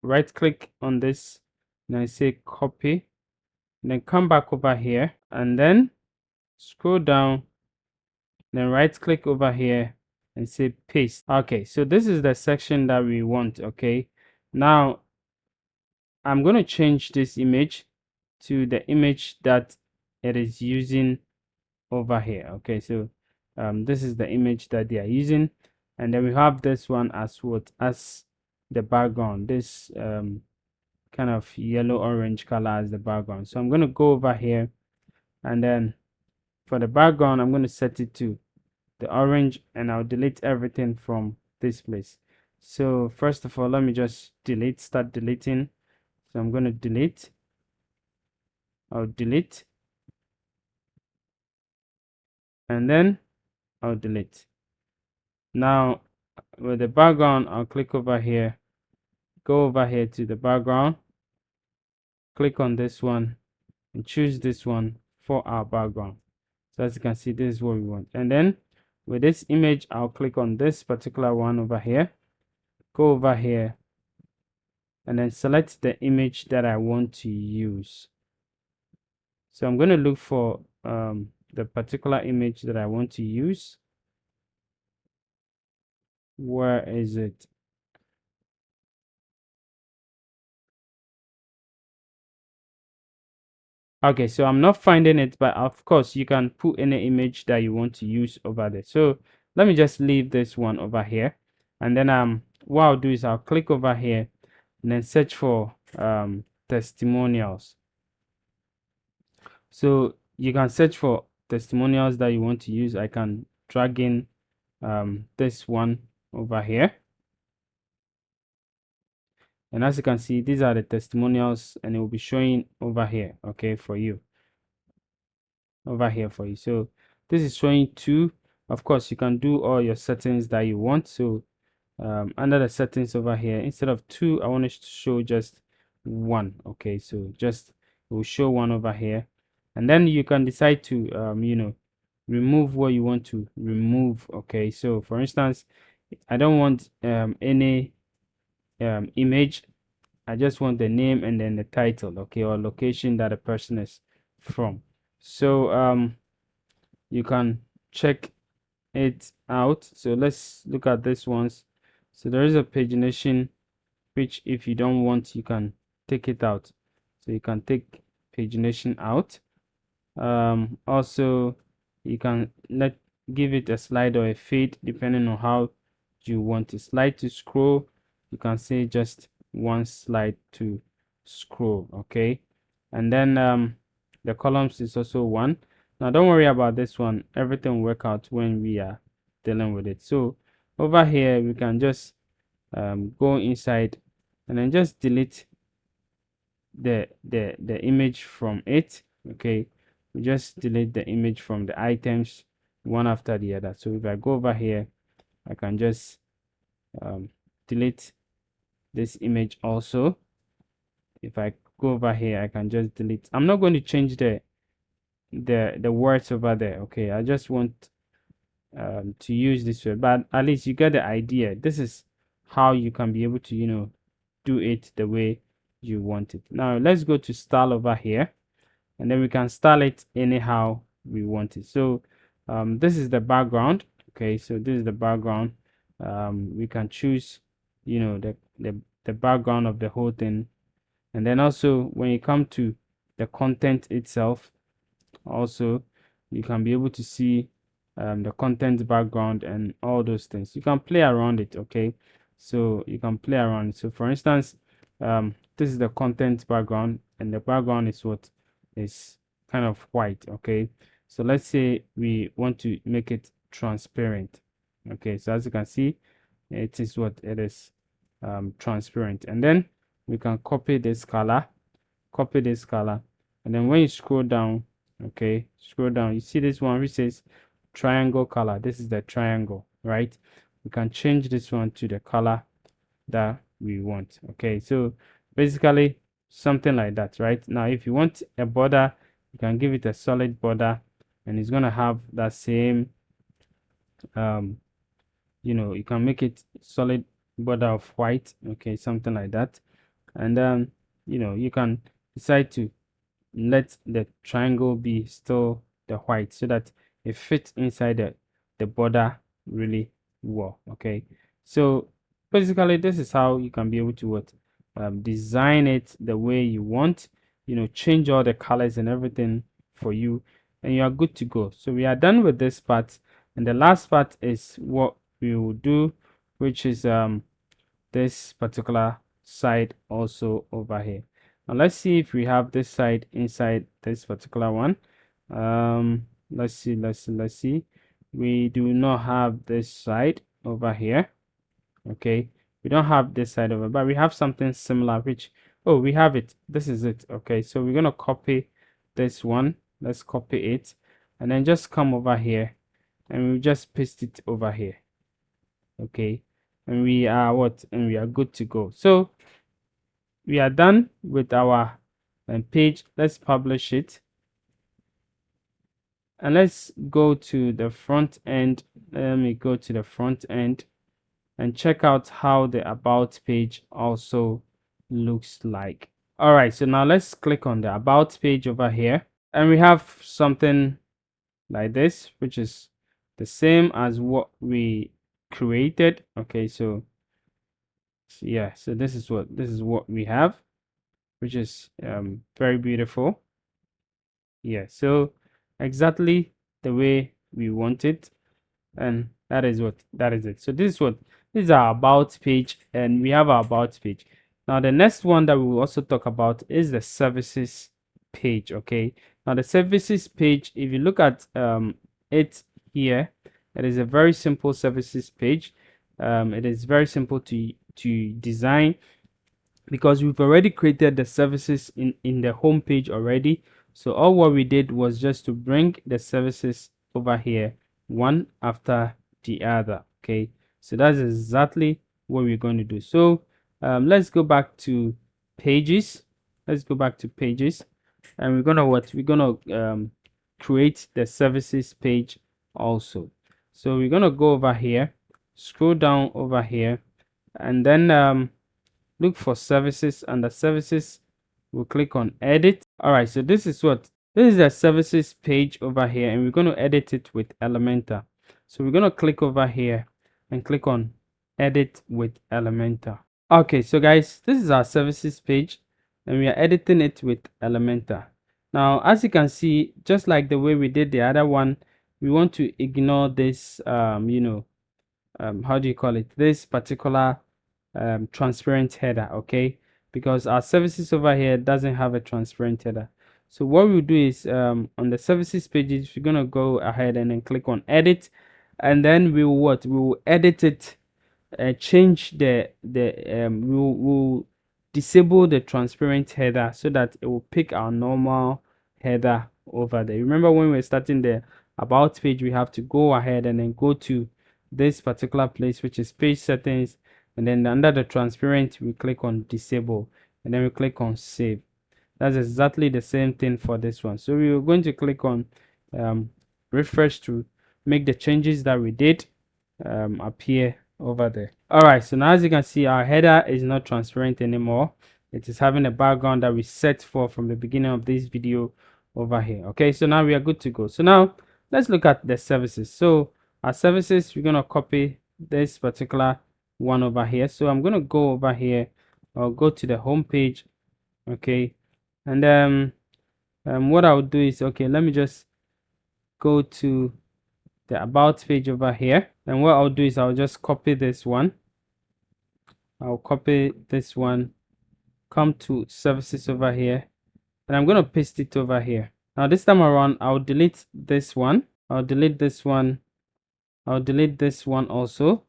right click on this and I say copy, and then come back over here and then scroll down, then right click over here and say paste. Okay, so this is the section that we want. Okay, now I'm going to change this image to the image that it is using over here. Okay, so this is the image that they are using, and then we have this one as what, as the background, this kind of yellow orange color as the background. So I'm going to go over here, and then for the background I'm going to set it to the orange, and I'll delete everything from this place. So first of all, let me just start deleting. So I'm going to delete, I'll delete, and then I'll delete. Now with the background, I'll click over here, go over here to the background, click on this one and choose this one for our background. So as you can see, this is what we want. And then with this image, I'll click on this particular one over here, go over here, and then select the image that I want to use. So I'm going to look for the particular image that I want to use. Where is it? Okay, so I'm not finding it, but of course you can put any image that you want to use over there. So let me just leave this one over here, and then what I'll do is I'll click over here and then search for testimonials. So you can search for testimonials that you want to use. I can drag in this one over here, and as you can see, these are the testimonials, and it will be showing over here. Okay, for you, over here for you. So this is showing two, of course, you can do all your settings that you want. So under the settings over here, instead of two, I want it to show just one. Okay, so just it will show one over here, and then you can decide to remove what you want to remove. Okay, so for instance, I don't want any image. I just want the name and then the title, okay, or location that the person is from. So you can check it out. So let's look at this ones. So there is a pagination, which if you don't want, you can take it out. So you can take pagination out. Also, you can give it a slide or a fade depending on how you want to slide to scroll. You can say just one slide to scroll, okay. And then the columns is also one. Now don't worry about this one, everything will work out when we are dealing with it. So over here we can just go inside and then just delete the image from it. Okay, we just delete the image from the items one after the other. So if I go over here, I can just delete this image also. If I go over here, I can just delete. I'm not going to change the words over there. Okay, I just want to use this way, but at least you get the idea. This is how you can be able to do it the way you want it. Now let's go to style over here, and then we can style it anyhow we want it. So this is the background. Okay, so this is the background. We can choose the background of the whole thing, and then also when you come to the content itself, also you can be able to see the content background and all those things. You can play around it. Okay, so you can play around. So for instance, this is the content background, and the background is what is kind of white. Okay, so let's say we want to make it transparent. Okay, so as you can see, it is what it is, transparent. And then we can copy this color, and then when you scroll down, okay, scroll down, you see this one which says triangle color. This is the triangle, right? We can change this one to the color that we want. Okay, so basically something like that. Right now, if you want a border, you can give it a solid border, and it's gonna have that same you can make it solid border of white. Okay, something like that. And then you can decide to let the triangle be still the white, so that it fits inside the border really well. Okay, so basically this is how you can be able to design it the way you want, change all the colors and everything for you, and you are good to go. So we are done with this part, and the last part is what we will do, which is this particular side also over here. Now let's see if we have this side inside this particular one. Let's see. We do not have this side over here. Okay, we don't have this side over, but we have something similar, which, oh, we have it. This is it. Okay, so we're gonna copy this one. Let's copy it, and then just come over here, and we just paste it over here. Okay, and we are what, and we are good to go. So we are done with our page. Let's publish it, and let's go to the front end. Let me go to the front end and check out how the about page also looks like. All right, so now let's click on the about page over here, and we have something like this, which is the same as what we created. Okay, so yeah, so this is what we have, which is very beautiful. Yeah, so exactly the way we want it, and that is it. So this is our about page, and we have our about page. Now the next one that we will also talk about is the services page. Okay, now the services page, if you look at it here, it is a very simple services page. It is very simple to design, because we've already created the services in the home page already. So all what we did was just to bring the services over here one after the other. Okay, so that's exactly what we're going to do. So let's go back to pages. Let's go back to pages, and we're gonna what we're gonna create the services page also. So we're gonna go over here, scroll down over here, and then look for services. Under services, we'll click on edit. All right, so this is the services page over here, and we're going to edit it with Elementor. So we're going to click over here and click on edit with Elementor. Okay, so guys, this is our services page, and we are editing it with Elementor. Now, as you can see, just like the way we did the other one, we want to ignore this how do you call it, this particular transparent header. Okay, because our services over here doesn't have a transparent header. So what we'll do is on the services pages, we're gonna go ahead and then click on edit, and then we will edit it, change we'll disable the transparent header so that it will pick our normal header over there. Remember, when we're starting the about page, we have to go ahead and then go to this particular place, which is page settings, and then under the transparent we click on disable, and then we click on save. That's exactly the same thing for this one. So we are going to click on refresh to make the changes that we did appear over there. All right, so now as you can see, our header is not transparent anymore. It is having a background that we set for from the beginning of this video over here. Okay, so now we are good to go. So now let's look at the services. So our services, we're going to copy this particular one over here. So I'm going to go over here. I'll go to the home page. Okay, and what I'll do is, okay, let me just go to the about page over here, and what I'll do is I'll just copy this one. I'll copy this one, come to services over here, and I'm going to paste it over here. Now this time around, I'll delete this one, I'll delete this one, I'll delete this one also,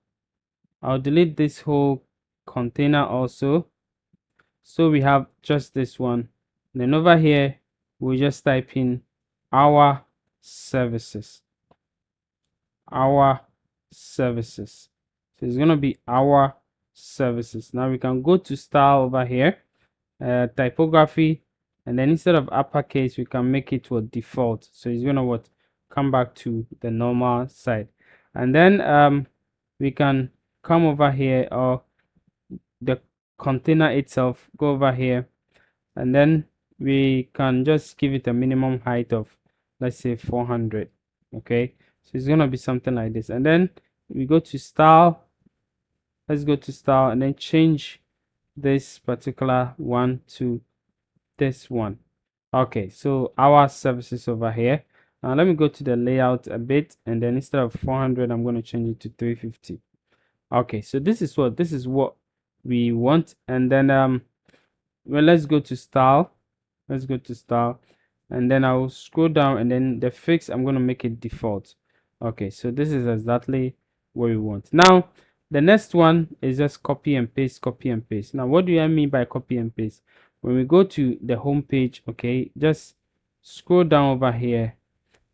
I'll delete this whole container also, so we have just this one. And then over here we just type in our services, our services. So it's going to be our services. Now we can go to style over here, typography, and then instead of uppercase we can make it what default. So it's going to come back to the normal side, and then we can come over here, or the container itself, go over here, and then we can just give it a minimum height of, let's say, 400. Okay, so it's going to be something like this, and then we go to style. Let's go to style and then change this particular one to this one. Okay, so our services over here. Now let me go to the layout a bit, and then instead of 400 I'm going to change it to 350. Okay, so this is what we want. And then well, let's go to style. Let's go to style, and then I'll scroll down, and then the fix, I'm going to make it default. Okay, so this is exactly what we want. Now the next one is just copy and paste, copy and paste. Now what do I mean by copy and paste? When we go to the home page, okay, just scroll down over here,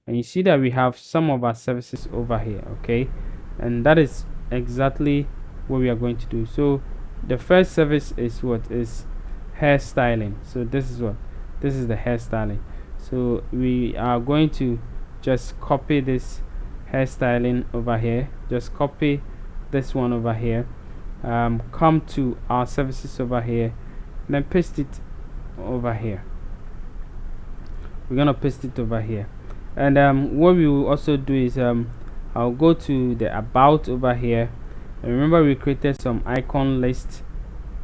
and you see that we have some of our services over here. Okay, and that is exactly what we are going to do. So the first service is hairstyling. So this is the hairstyling. So we are going to just copy this hairstyling over here, just copy this one over here, come to our services over here, and then paste it over here. We're gonna paste it over here, and what we will also do is I'll go to the about over here, and remember we created some icon list.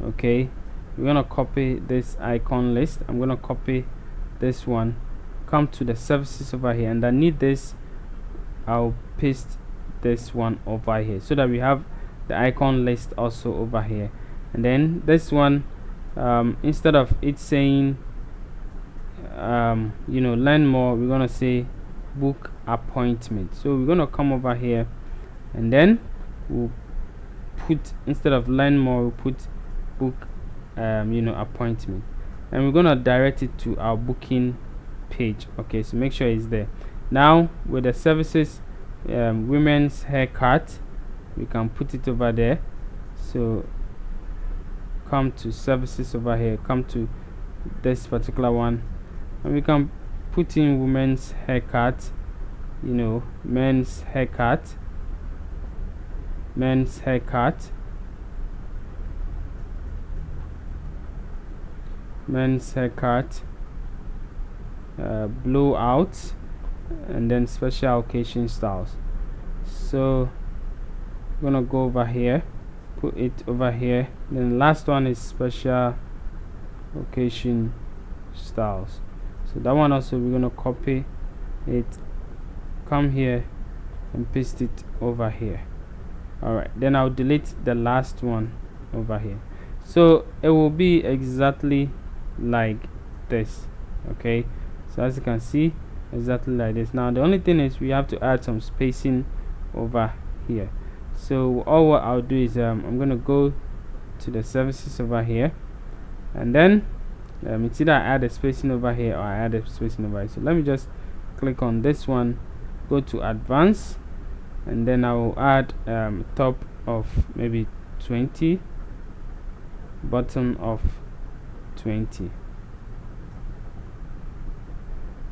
Okay, we're gonna copy this icon list. I'm gonna copy this one, come to the services over here, and underneath this I'll paste this one over here, so that we have the icon list also over here. And then this one, instead of it saying learn more, we're gonna say book appointment. So we're gonna come over here, and then we'll put, instead of learn more, we'll put book appointment, and we're gonna direct it to our booking page. Okay, so make sure it's there. Now with the services, women's haircut, we can put it over there. So come to services over here, come to this particular one, and we can put in women's haircut, men's haircut, men's haircut, men's haircut, blowout, and then special occasion styles. So I'm gonna go over here, put it over here. Then the last one is special occasion styles. So that one also we're gonna copy it, come here and paste it over here. All right, then I'll delete the last one over here. So it will be exactly like this. Okay, so as you can see, exactly like this. Now the only thing is we have to add some spacing over here. So all what I'll do is I'm gonna go to the services over here, and then it's either I add a spacing over here or I add a spacing over here. So let me just click on this one, go to advanced, and then I will add top of maybe 20, bottom of 20.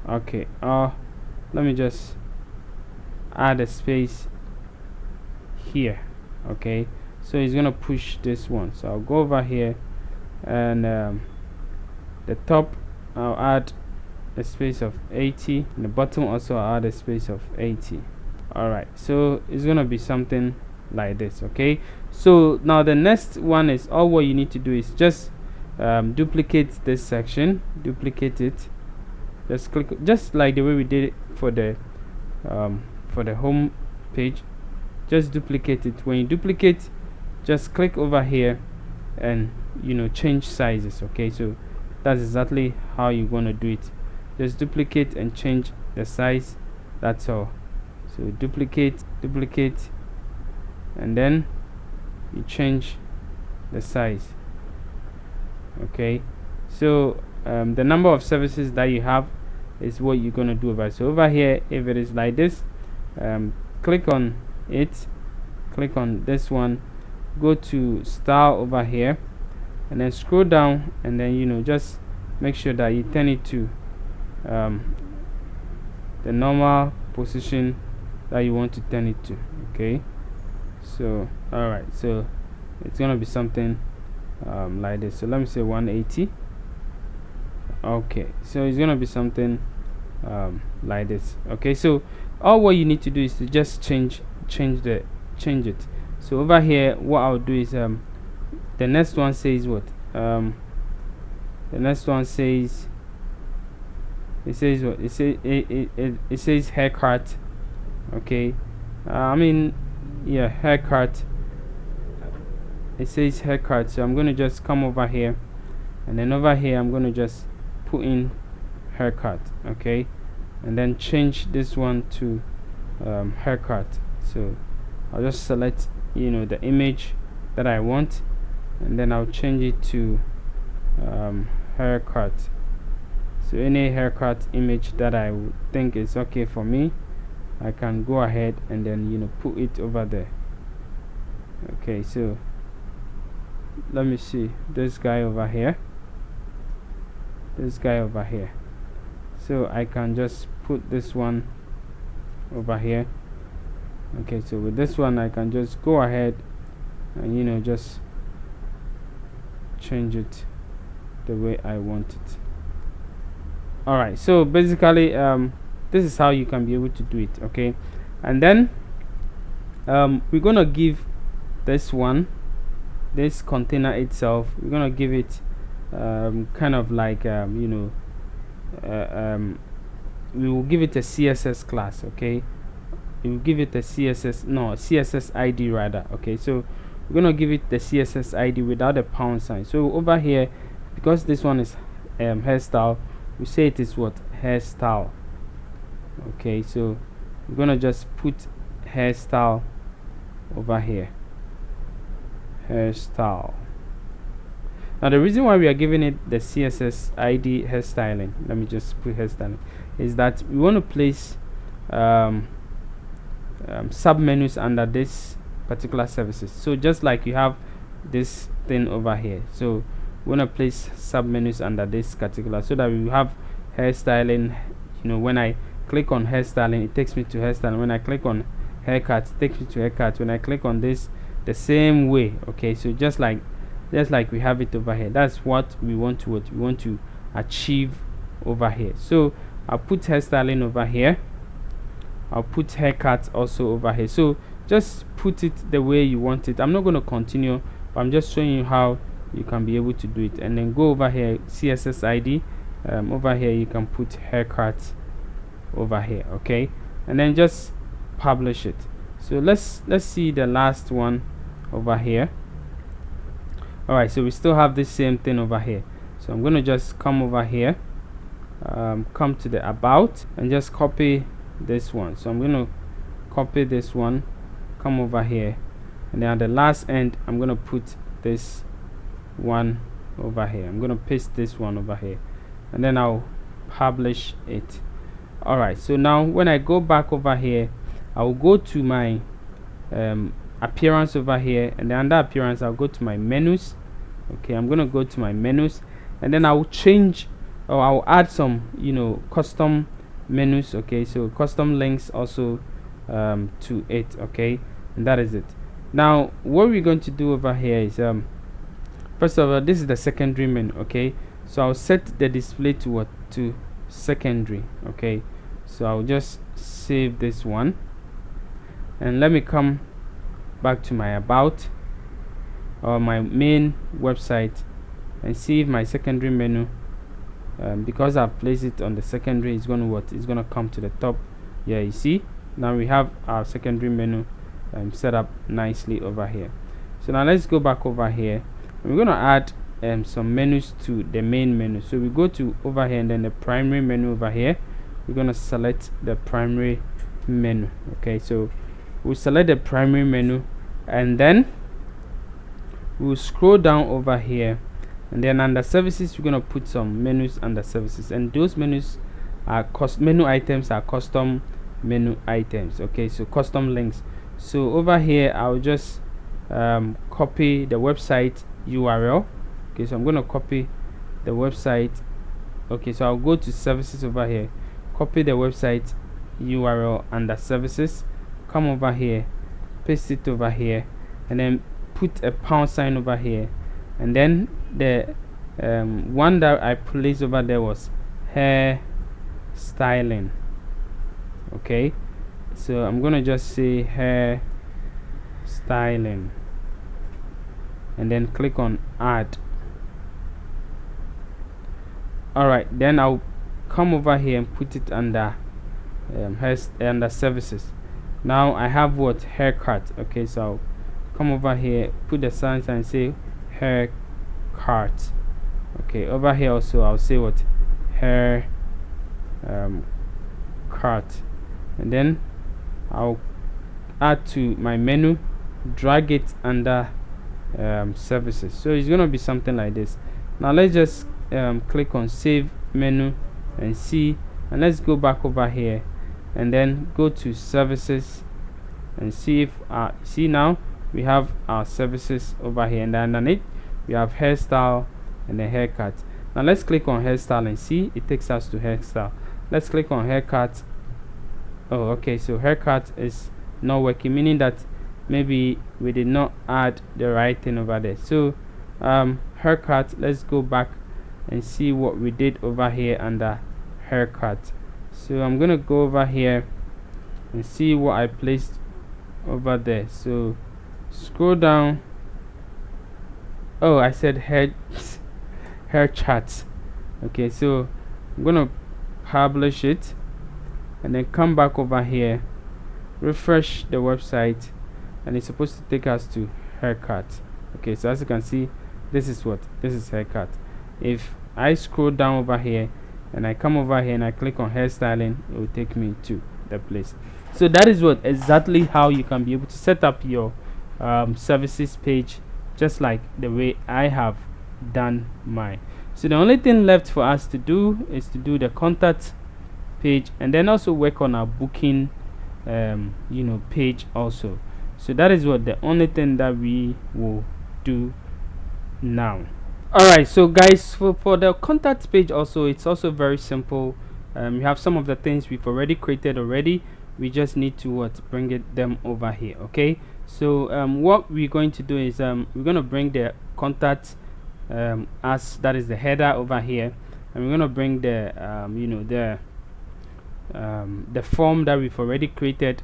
Okay, let me just add a space here. Okay, so it's gonna push this one, so I'll go over here, and the top I'll add a space of 80, and the bottom also I'll add a space of 80. Alright, so it's gonna be something like this. Okay, so now the next one is, all what you need to do is just duplicate this section, duplicate it, just click, just like the way we did it for the home page. Just duplicate it. When you duplicate, just click over here and change sizes. Okay, so that's exactly how you're going to do it. Just duplicate and change the size, that's all. So duplicate, and then you change the size. Okay, so the number of services that you have is what you're going to do over. So over here, if it is like this, click on it, click on this one, go to style over here, and then scroll down, and then just make sure that you turn it to the normal position that you want to turn it to. Okay, so alright, so it's gonna be something like this. So let me say 180. Okay, so it's gonna be something like this. Okay, so all what you need to do is to just change it. So over here, what I'll do is the next one says what? The next one says, it says what? It says haircut. Okay, I mean, yeah, haircut. It says haircut. So I'm gonna just come over here, and then over here I'm gonna just put in haircut. Okay, and then change this one to haircut. So I'll just select the image that I want, and then I'll change it to haircut. So any haircut image that I think is okay for me, I can go ahead and then put it over there. Okay, so let me see this guy over here, so I can just put this one over here. Okay, so with this one I can just go ahead and just change it the way I want it. Alright, so basically this is how you can be able to do it. Okay, and then we're gonna give this container itself, we're gonna give it kind of like we will give it a CSS class. Okay, we will give it a CSS ID rather. Okay, so we're gonna give it the CSS ID without a pound sign. So over here, because this one is hairstyle, we say it is what? Hairstyle. Okay, so we're gonna just put hairstyle over here, hairstyle. Now the reason why we are giving it the CSS ID hairstyling, let me just put hairstyling, is that we want to place sub menus under this particular services. So just like you have this thing over here, so we're gonna place sub menus under this particular, so that we have hairstyling. When I click on hairstyling, it takes me to hairstyling. When I click on haircut, it takes me to haircut. When I click on this, the same way. Okay, so just like we have it over here. That's what we want to achieve over here. So I'll put hairstyling over here. I'll put haircut also over here. So just put it the way you want it. I'm not going to continue, but I'm just showing you how you can be able to do it. And then go over here, CSS ID. Over here you can put haircut over here. Okay, and then just publish it. So let's see the last one over here. All right, so we still have the same thing over here. So I'm going to just come over here, come to the about, and just copy this one. So I'm going to copy this one, come over here, and then at the last end I'm going to put this one over here. I'm going to paste this one over here, and then I'll publish it. All right, so now when I go back over here, I will go to my appearance over here, and then under appearance I'll go to my menus. Okay, I'm gonna go to my menus, and then I'll change, or I'll add some custom menus. Okay, so custom links also to it. Okay, and that is it. Now what we're going to do over here is first of all, this is the secondary menu. Okay, so I'll set the display to what? To secondary. Okay, so I'll just save this one, and let me come back to my about, or my main website, and see if my secondary menu, because I've placed it on the secondary, it's going to come to the top. Yeah, you see, now we have our secondary menu set up nicely over here. So now let's go back over here, and we're going to add some menus to the main menu. So we go to over here, and then the primary menu over here, we're going to select the primary menu. Okay, so we'll select the primary menu, and then we'll scroll down over here, and then under services we're going to put some menus under services, and those menus are menu items are custom menu items. Okay, so custom links. So over here I'll just copy the website URL. Okay, so I'm going to copy the website. Okay, so I'll go to services over here, copy the website URL under services, come over here, paste it over here, and then put a # over here, and then the one that I placed over there was hair styling. Okay, so I'm gonna just say hair styling, and then click on add. All right, then I'll come over here and put it under under services. Now I have what? Haircut. Okay, so I'll come over here, put the sign and say haircut. Okay, over here also I'll say what? Hair cut, and then I'll add to my menu, drag it under services. So it's gonna be something like this. Now let's just click on save menu and see, and let's go back over here, and then go to services and see if see, now we have our services over here, and underneath we have hairstyle and the haircut. Now let's click on hairstyle and see, it takes us to hairstyle. Let's click on haircut. Oh, okay, so haircut is not working, meaning that maybe we did not add the right thing over there. So haircut, let's go back and see what we did over here under haircut. So I'm gonna go over here and see what I placed over there. So scroll down. Oh, I said hair chart. Okay, so I'm gonna publish it, and then come back over here, refresh the website, and it's supposed to take us to haircut. Okay, so as you can see, this is what? This is haircut. If I scroll down over here and I come over here and I click on hairstyling, it will take me to the place. So that is what exactly how you can be able to set up your services page, just like the way I have done mine. So the only thing left for us to do is to do the contact page, and then also work on our booking page also. So that is what the only thing that we will do now. All right, so guys, for the contact page also, it's also very simple. You have some of the things we've already created already. We just need to bring them over here. Okay, so what we're going to do is we're going to bring the contact as that is the header over here, and we're going to bring the the form that we've already created,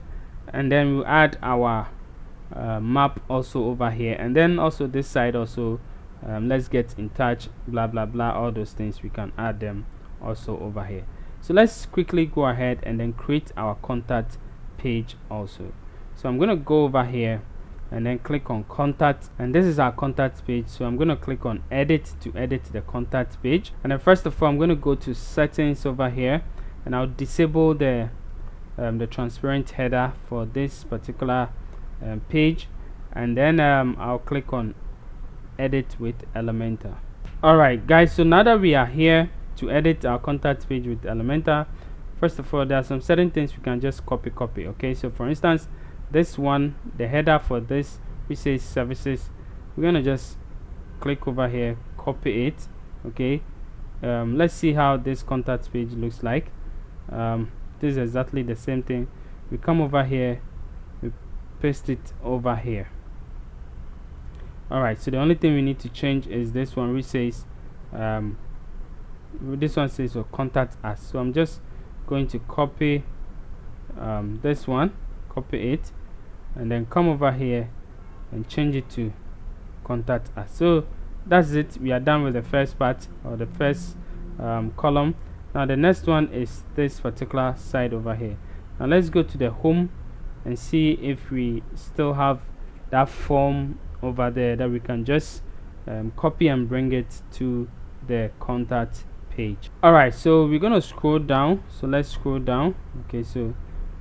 and then we'll add our map also over here, and then also this side also, let's get in touch, blah blah blah, all those things we can add them also over here. So let's quickly go ahead and then create our contact page also. So I'm going to go over here and then click on contact, and this is our contact page. So I'm going to click on edit to edit the contact page, and then first of all I'm going to go to settings over here, and I'll disable the transparent header for this particular page, and then I'll click on edit with Elementor. Alright guys, so now that we are here to edit our contact page with Elementor, first of all there are some certain things we can just copy. Okay, so for instance this one, the header for this, which says services, we're gonna just click over here, copy it. Okay, let's see how this contact page looks like. This is exactly the same thing. We come over here, we paste it over here. Alright, so the only thing we need to change is this one, which says this one says contact us. So I'm just going to copy this one, copy it, and then come over here and change it to contact us. So that's it, we are done with the first part, or the first column. Now the next one is this particular side over here. Now let's go to the home and see if we still have that form over there that we can just copy and bring it to the contact page. Alright, so we're gonna scroll down. So let's scroll down. Okay, so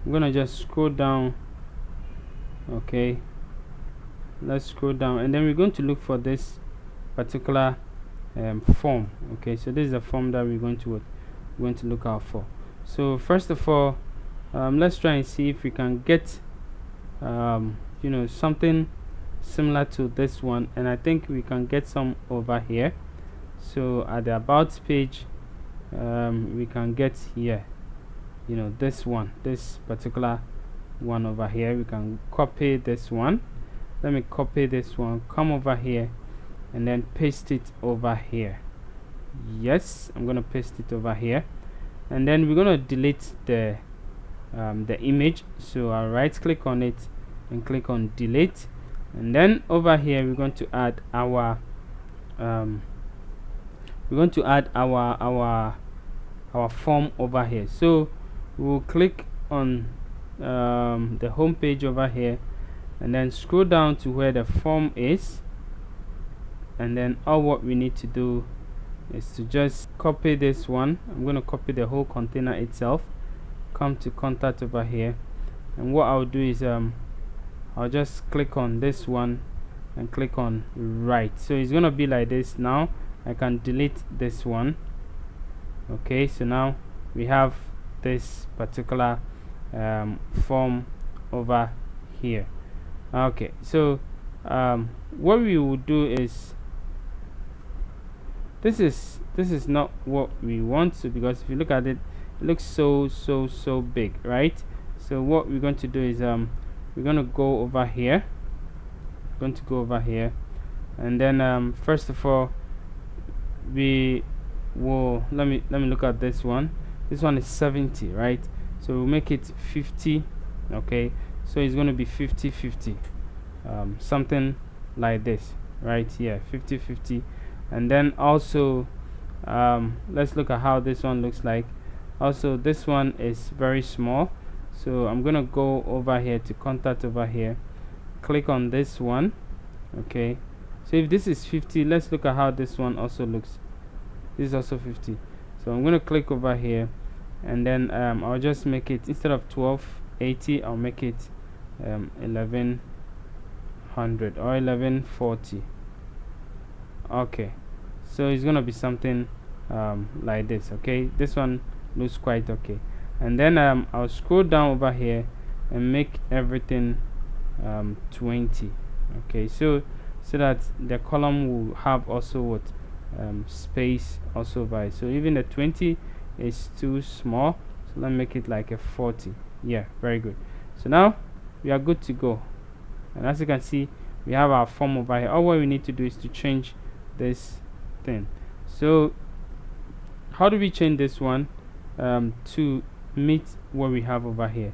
I'm gonna just scroll down. Okay, let's scroll down, and then we're going to look for this particular form. Okay, so this is the form that we're going to look out for. So first of all, let's try and see if we can get something similar to this one, and I think we can get some over here. So at the about page, we can get here, this one, this particular one over here. We can copy this one. Let me copy this one, come over here, and then paste it over here. Yes, I'm gonna paste it over here, and then we're gonna delete the image. So I'll right click on it and click on delete, and then over here we're going to add our our form over here. So we'll click on the home page over here, and then scroll down to where the form is, and then all what we need to do is to just copy this one. I'm going to copy the whole container itself, come to contact over here, and what I'll do is I'll just click on this one and click on right. So it's gonna be like this. Now I can delete this one. Okay, so now we have this particular form over here. Okay, so what we will do is, this is not what we want to, because if you look at it, it looks so big, right? So what we're going to do is we're going to go over here, and then first of all we will, let me look at this one. This one is 70, right? So we'll make it 50. Okay, so it's going to be 50-50, something like this right here, 50-50. And then also let's look at how this one looks like. Also, this one is very small, so I'm gonna go over here to contact over here, click on this one. Okay, so if this is 50, let's look at how this one also looks. This is also 50, so I'm gonna click over here, and then I'll just make it, instead of 1280, I'll make it 1100 or 1140. Okay, so it's gonna be something like this. Okay, this one looks quite okay. And then I'll scroll down over here and make everything 20. Okay, so that the column will have also what space also by. So even the 20 is too small, so let's make it like a 40. Yeah, very good. So now we are good to go. And as you can see, we have our form over here. All what we need to do is to change this thing. So how do we change this one to meet what we have over here?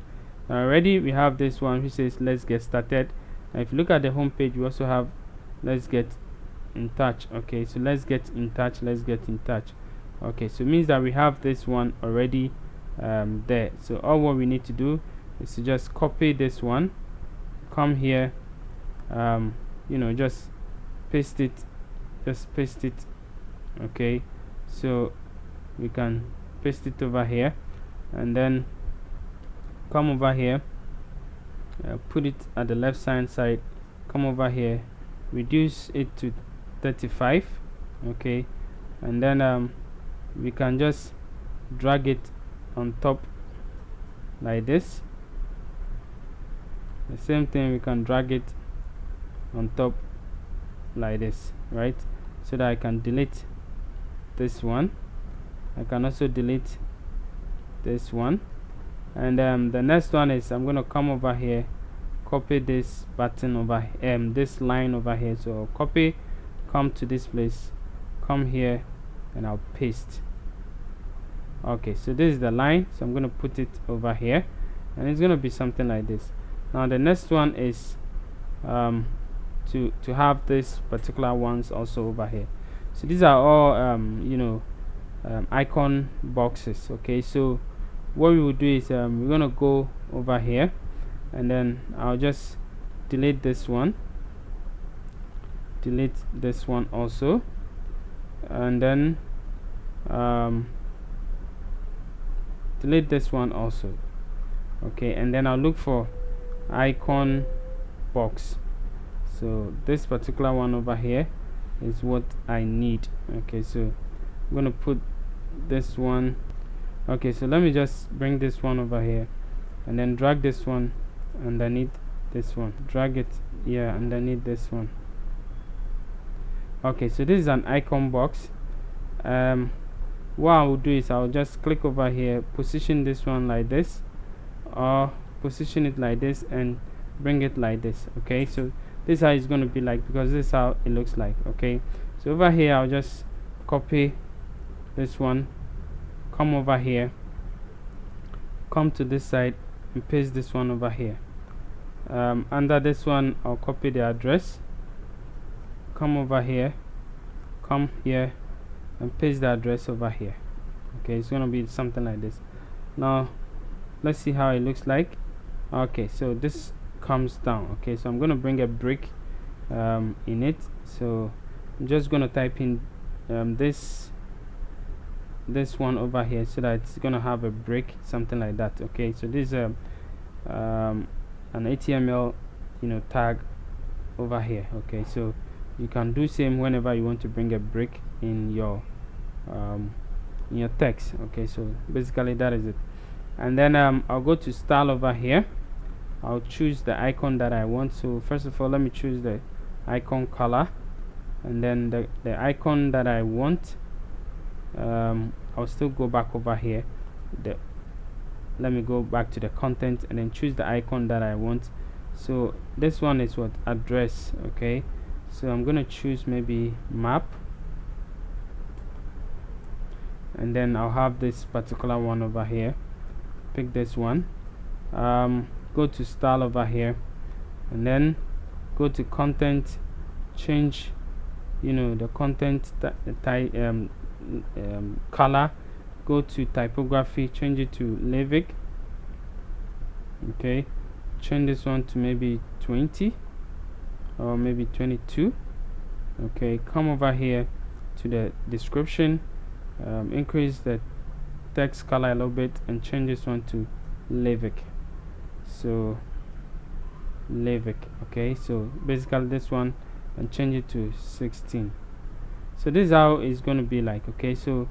Already we have this one which says let's get started. And if you look at the home page, we also have let's get in touch. Okay, so let's get in touch. Okay, so it means that we have this one already there. So all what we need to do is to just copy this one, come here, just paste it, okay. So we can paste it over here, and then come over here, put it at the left hand side, come over here, reduce it to 35. Okay, and then we can just drag it on top like this. The same thing, we can drag it on top like this, right? So that I can delete this one. I can also delete this one. And the next one is I'm gonna come over here, copy this button over this line over here. So I'll copy, come to this place, come here, and I'll paste. Okay, so this is the line, so I'm gonna put it over here, and it's gonna be something like this. Now the next one is to have this particular ones also over here. So these are all icon boxes. Okay, so what we will do is we're gonna go over here, and then I'll just delete this one, also, and then delete this one also. Okay, and then I'll look for icon box. So this particular one over here is what I need. Okay, so I'm gonna put this one. Okay, so let me just bring this one over here, and then drag this one underneath this one, drag it underneath this one. Okay, so this is an icon box. What I will do is I'll just click over here, position this one like this, or position it like this and bring it like this. Okay, so this is how it's going to be like, because this is how it looks like. Okay, so over here I'll just copy this one, come over here, come to this side and paste this one over here. Under this one I'll copy the address, come over here, come here, and paste the address over here. Okay, it's gonna be something like this. Now let's see how it looks like. Okay, so this comes down. Okay, so I'm gonna bring a brick in it. So I'm just gonna type in this one over here, so that it's gonna have a brick, something like that. Okay, so this is an HTML tag over here. Okay, so you can do same whenever you want to bring a brick in your text. Okay, so basically that is it. And then I'll go to style over here. I'll choose the icon that I want. So first of all, let me choose the icon color, and then the icon that I want, I'll still go back over here. Let me go back to the content and then choose the icon that I want. So this one is what? Address. Okay, so I'm gonna choose maybe map, and then I'll have this particular one over here. Pick this one, go to style over here, and then go to content, change the content color, go to typography, change it to Levic. Okay, change this one to maybe 20 or maybe 22. Okay, come over here to the description, increase the text color a little bit and change this one to Levic. So Levic. Okay, so basically this one, and change it to 16. So this is how it's going to be like. Okay, so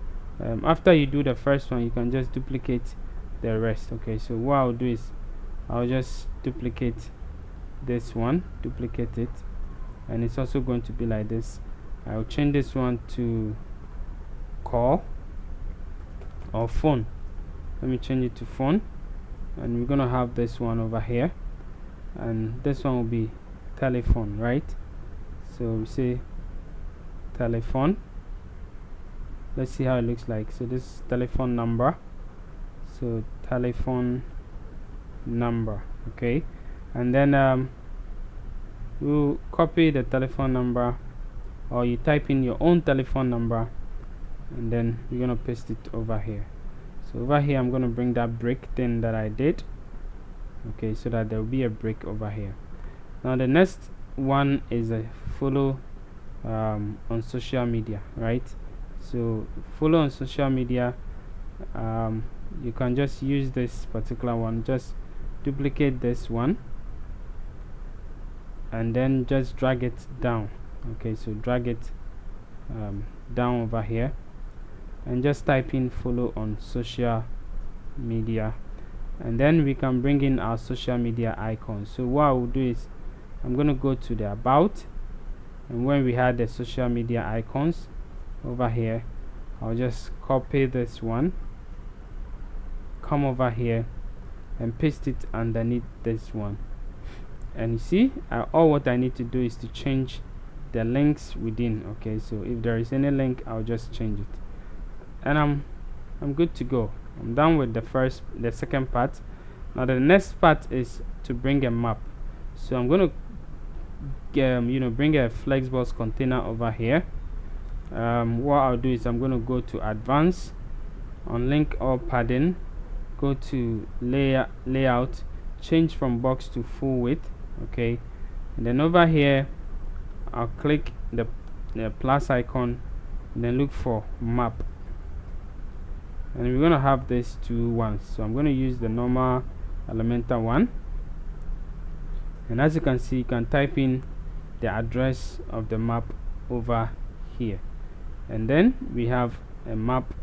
after you do the first one, you can just duplicate the rest. Okay, so what I'll do is I'll just duplicate this one, duplicate it, and it's also going to be like this. I'll change this one to call or phone. Let me change it to phone, and we're gonna have this one over here, and this one will be telephone, right? So we say telephone. Let's see how it looks like. So this is telephone number, so telephone number, okay. And then we'll copy the telephone number, or you type in your own telephone number, and then we're gonna paste it over here. So over here I'm gonna bring that break thing that I did, okay, so that there will be a break over here. Now the next one is a follow on social media, right? So follow on social media, you can just use this particular one, just duplicate this one and then just drag it down, okay. So drag it down over here and just type in follow on social media, and then we can bring in our social media icons. So what I will do is I'm going to go to the about, and when we had the social media icons over here, I'll just copy this one, come over here and paste it underneath this one. And you see, all what I need to do is to change the links within, okay. So if there is any link, I'll just change it, and I'm good to go. I'm done with the second part. Now the next part is to bring a map. So I'm going to bring a flexbox container over here. What I'll do is I'm going to go to advanced, on link or padding, go to layout, change from box to full width, okay. And then over here I'll click the plus icon and then look for map, and we're going to have this two ones. So I'm going to use the normal Elementor one, and as you can see, you can type in the address of the map over here, and then we have a map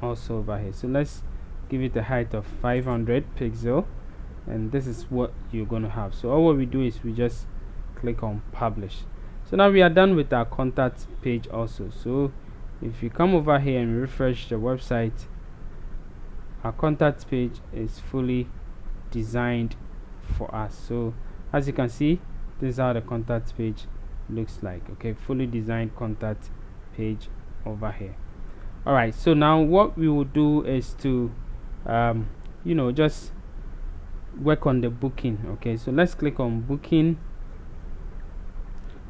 also over here. So let's give it a height of 500 pixel, and this is what you're going to have. So all what we do is we just click on publish. So now we are done with our contact page also. So if you come over here and refresh the website, our contact page is fully designed for us. So as you can see, this is how the contact page looks like, okay. Fully designed contact page over here. All right, so now what we will do is to just work on the booking, okay. So let's click on booking,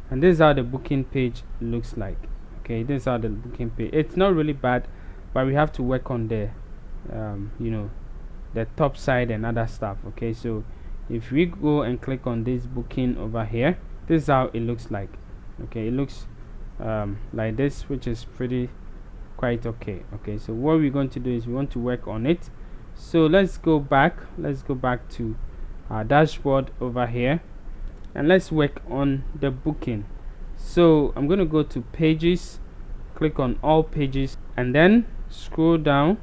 and this is how the booking page looks like, okay. This is how the booking page, it's not really bad, but we have to work on the the top side and other stuff, okay. So if we go and click on this booking over here, this is how it looks like, okay. It looks like this, which is quite okay. So what we're going to do is we want to work on it. So let's go back to our dashboard over here, and let's work on the booking. So I'm going to go to pages, click on all pages, and then scroll down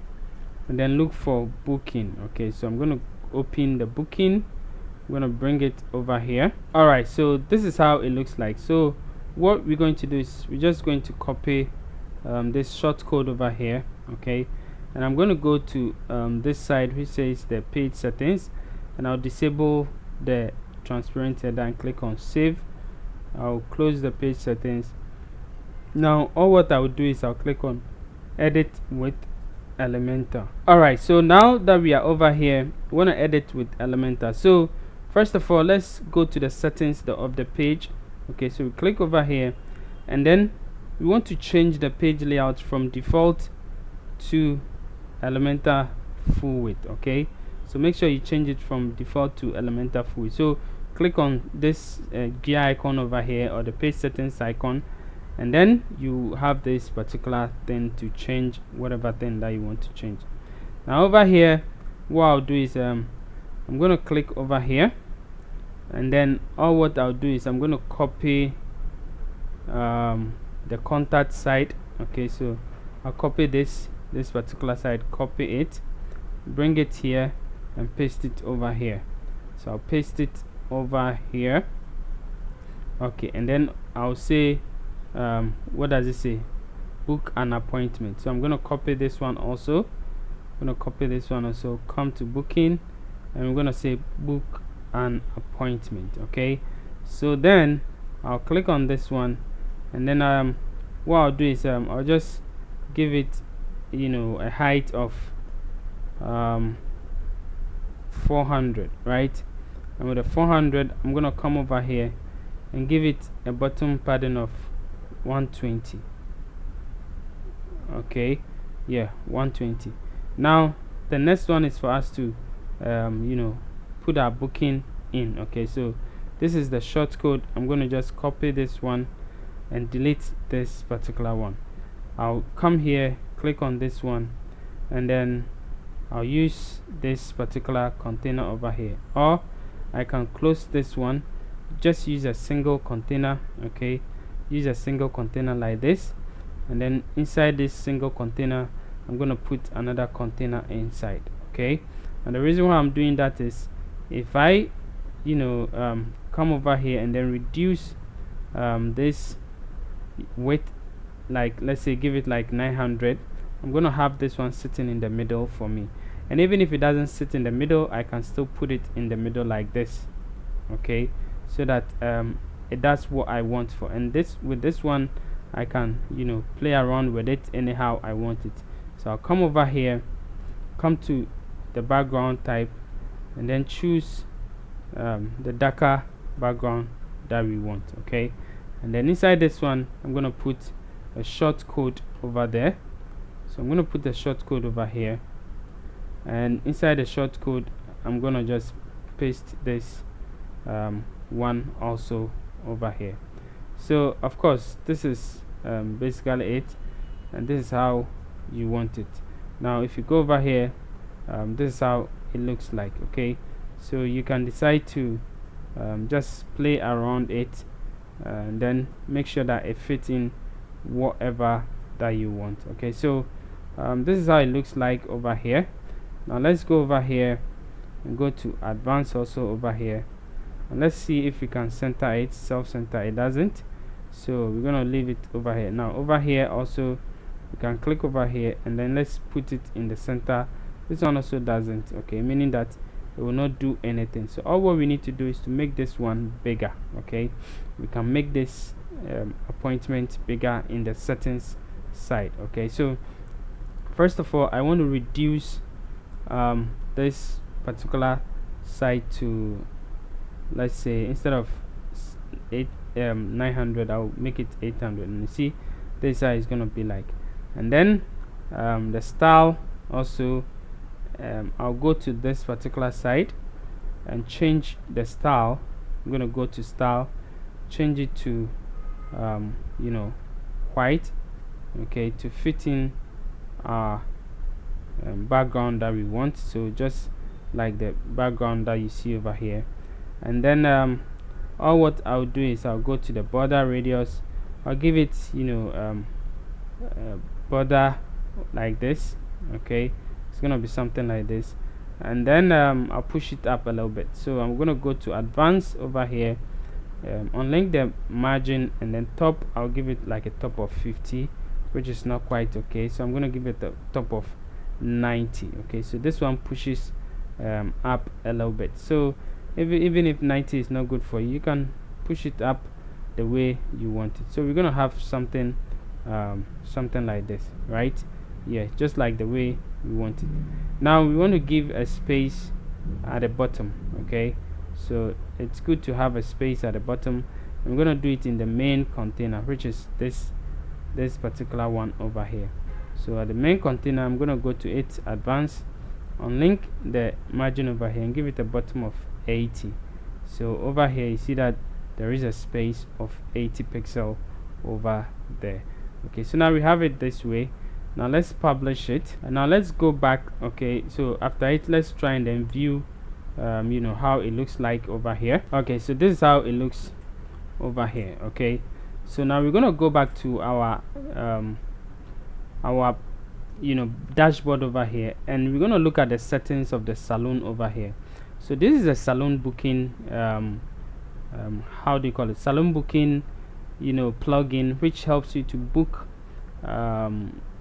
and then look for booking, okay. So I'm going to open the booking, I'm going to bring it over here. All right, so this is how it looks like. So what we're going to do is we're just going to copy this short code over here, okay. And I'm going to go to this side which says the page settings, and I'll disable the transparent header and click on save. I'll close the page settings. Now all what I will do is I'll click on edit with Elementor. Alright, so now that we are over here, we want to edit with Elementor. So first of all, let's go to the settings of the page, okay. So we click over here, and then we want to change the page layout from default to Elementor full width, okay. So make sure you change it from default to Elementor full width. So click on this gear icon over here, or the page settings icon, and then you have this particular thing to change whatever thing that you want to change. Now over here, what I'll do is I'm going to click over here, and then what I'll do is I'm going to copy the contact side, okay. So I'll copy this particular side, copy it, bring it here and paste it over here. So I'll paste it over here. Okay, and then I'll say what does it say? Book an appointment. So I'm going to copy this one also. Come to booking, and we're going to say book an appointment. Okay, so then I'll click on this one, and then what I'll do is I'll just give it a height of 400, right? And with the 400, I'm going to come over here and give it a bottom padding of 120. Okay, yeah, 120. Now the next one is for us to put our booking in. Okay, so this is the short code. I'm going to just copy this one and delete this particular one. I'll come here, click on this one, and then I'll use this particular container over here, or I can close this one, just use a single container. Okay, use a single container like this, and then inside this single container I'm going to put another container inside. Okay, and the reason why I'm doing that is if I come over here and then reduce this width, like let's say give it like 900, I'm going to have this one sitting in the middle for me. And even if it doesn't sit in the middle, I can still put it in the middle like this. Okay, so that it does what I want for. And this with this one I can play around with it anyhow I want it. So I'll come over here, come to the background type, and then choose the darker background that we want. Okay, and then inside this one I'm going to put a short code over there. So I'm going to put the short code over here, and inside the short code I'm going to just paste this one also over here. So of course this is basically it, and this is how you want it. Now if you go over here, this is how it looks like. Okay, so you can decide to just play around it, and then make sure that it fits in whatever that you want. Okay, so this is how it looks like over here. Now let's go over here and go to advanced also over here, and let's see if we can center it. Self-center, it doesn't, so we're gonna leave it over here. Now over here also we can click over here, and then let's put it in the center. This one also doesn't. Okay, meaning that it will not do anything. So all what we need to do is to make this one bigger. Okay, we can make this appointment bigger in the settings side. Okay, so first of all I want to reduce this particular side to, let's say, instead of 900, I'll make it 800, and you see this side is going to be like. And then the style also, I'll go to this particular side and change the style. I'm going to go to style, change it to white, okay, to fit in our background that we want. So just like the background that you see over here. And then all what I'll do is I'll go to the border radius. I'll give it border like this. Okay, it's gonna be something like this, and then I'll push it up a little bit. So I'm gonna go to advanced over here, unlink the margin, and then top I'll give it like a top of 50, which is not quite okay, so I'm gonna give it a top of 90. Okay, so this one pushes up a little bit. So even if 90 is not good for you, you can push it up the way you want it. So we're gonna have something something like this, right? Yeah, just like the way we want it. Now we want to give a space at the bottom. Okay, so it's good to have a space at the bottom. I'm gonna do it in the main container, which is this particular one over here. So at the main container I'm gonna go to it, advanced, unlink the margin over here, and give it a bottom of 80. So over here you see that there is a space of 80 pixel over there. Okay, so now we have it this way. Now let's publish it, and now let's go back. Okay, so after it, let's try and then view how it looks like over here. Okay, so this is how it looks over here. Okay, so now we're gonna go back to our dashboard over here, and we're gonna look at the settings of the Salon over here. So this is a salon booking, how do you call it, salon booking, plugin, which helps you to book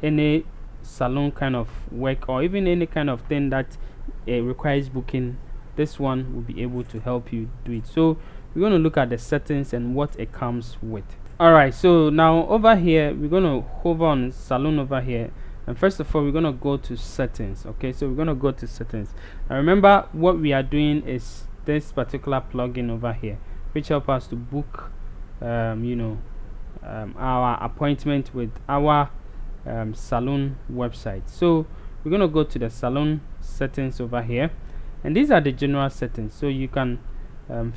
any salon kind of work, or even any kind of thing that requires booking. This one will be able to help you do it. So we're going to look at the settings and what it comes with. All right, so now over here we're going to hover on salon over here, and first of all we're going to go to settings. Okay, so we're going to go to settings. Now remember, what we are doing is this particular plugin over here, which help us to book our appointment with our salon website. So we're going to go to the salon settings over here, and these are the general settings. So you can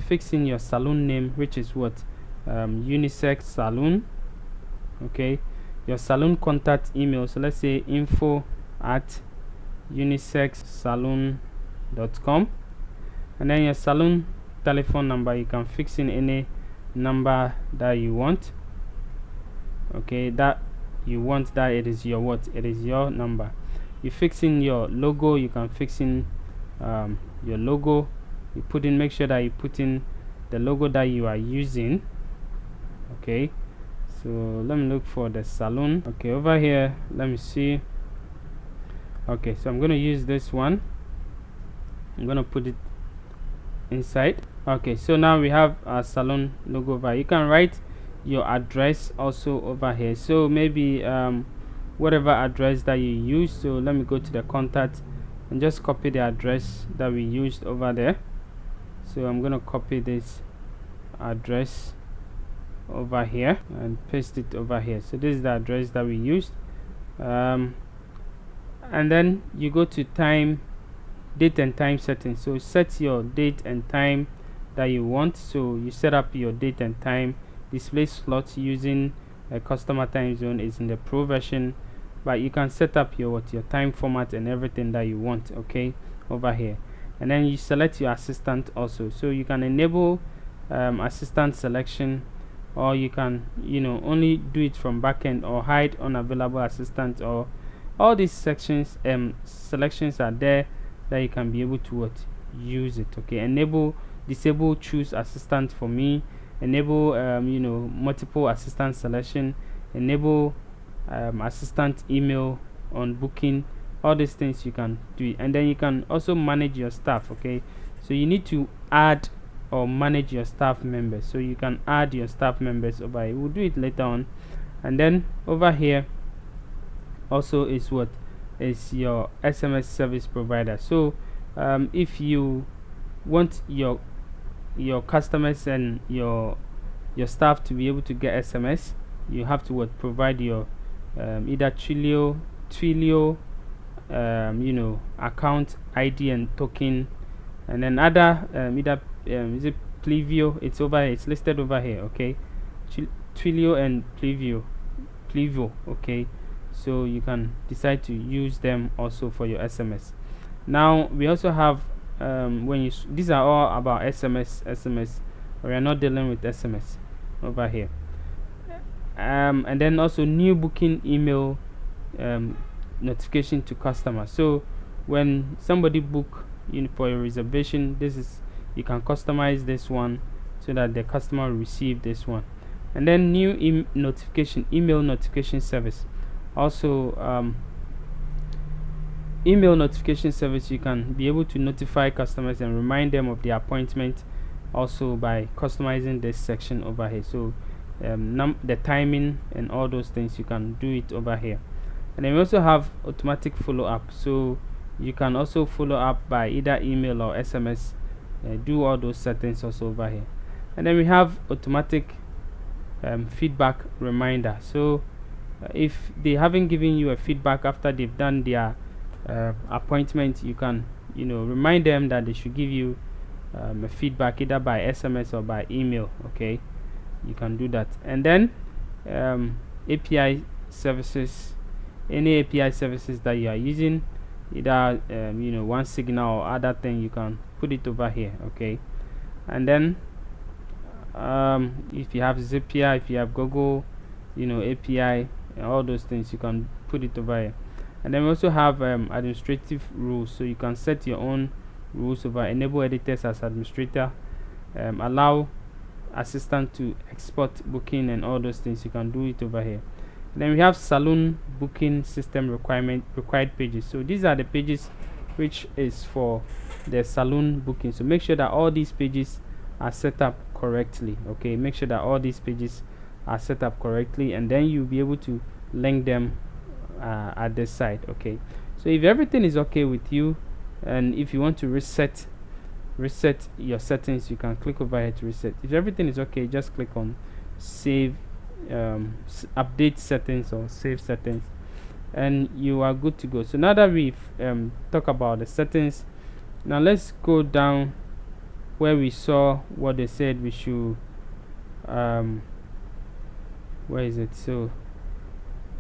fix in your salon name, which is what, Unisex Salon. Okay, your salon contact email, so let's say info@unisexsalon.com, and then your salon telephone number. You can fix in any number that you want. Okay, that it is your what, it is your number. You fix in your logo. You can fix in your logo. You put in, make sure that you put in the logo that you are using. Okay, so let me look for the salon. Okay, over here, let me see. Okay, so I'm going to use this one. I'm going to put it inside. Okay, so now we have our salon logo over. You can write your address also over here. So maybe whatever address that you use. So let me go to the contact and just copy the address that we used over there. So I'm going to copy this address over here and paste it over here. So this is the address that we used, and then you go to date and time settings. So set your date and time that you want. So you set up your date and time. Display slots using a customer time zone is in the pro version, but you can set up your time format and everything that you want. Okay, over here, and then you select your assistant also. So you can enable assistant selection, or you can only do it from backend, or hide unavailable assistant, or all these sections selections are there that you can be able to use it. Okay, disable choose assistant for me, enable multiple assistant selection, enable assistant email on booking. All these things you can do it. And then you can also manage your staff. Okay, so you need to add or manage your staff members. So you can add your staff members over here. We'll do it later on. And then over here also is what is your SMS service provider. So if you want your customers and your staff to be able to get SMS, you have to provide your either Twilio account ID and token, and then other either is it Plevio? It's over here, it's listed over here. Okay, Twilio and Plevio. Okay, so you can decide to use them also for your SMS. Now we also have these are all about SMS. We are not dealing with SMS over here. And then also new booking email notification to customers. So when somebody book for your reservation, you can customize this one so that the customer will receive this one. And then new email notification service. Also email notification service, you can be able to notify customers and remind them of their appointment also by customizing this section over here. So the timing and all those things, you can do it over here. And then we also have automatic follow-up, so you can also follow up by either email or SMS. Do all those settings also over here. And then we have automatic feedback reminder. So if they haven't given you a feedback after they've done their appointment, you can remind them that they should give you a feedback either by SMS or by email. Okay, you can do that. And then API services, any API services that you are using, either one signal or other thing, you can put it over here. Okay, and then if you have Zapier, if you have Google API, all those things, you can put it over here. And then we also have administrative rules, so you can set your own rules over enable editors as administrator, allow assistant to export booking and all those things. You can do it over here. Then we have Salon booking system required pages. So these are the pages which is for the Salon booking. So make sure that all these pages are set up correctly. Okay, make sure that all these pages are set up correctly, and then you'll be able to link them at this side. Okay, so if everything is okay with you, and if you want to reset your settings, you can click over here to reset. If everything is okay, just click on save, update settings or save settings, and you are good to go. So now that we've talked about the settings, now let's go down where we saw what they said we should where is it? So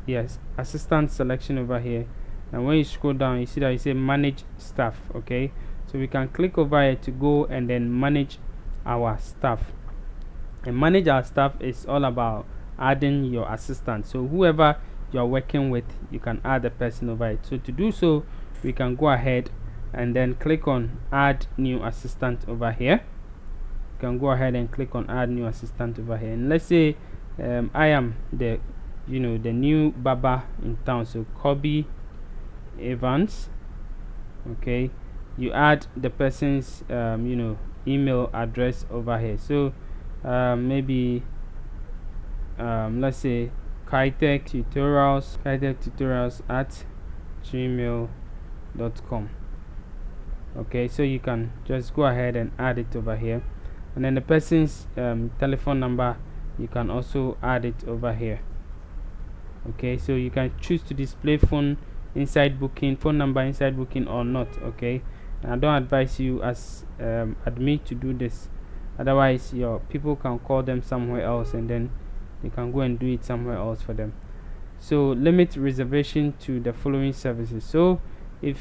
yes, assistant selection over here, and when you scroll down you see that you say manage staff. Okay, so we can click over here to go and then manage our staff. And manage our staff is all about adding your assistant. So whoever you're working with, you can add a person over it. So to do so, we can go ahead and then click on add new assistant over here. You can go ahead and click on add new assistant over here, and let's say I am the the new barber in town, so Kobe Evans. Okay, you add the person's email address over here. So maybe let's say Kaetech tutorials at gmail.com. okay, so you can just go ahead and add it over here, and then the person's telephone number, you can also add it over here. Okay, so you can choose to display phone number inside booking or not. Okay, and I don't advise you as admin to do this, otherwise your people can call them somewhere else, and then you can go and do it somewhere else for them. So limit reservation to the following services. So if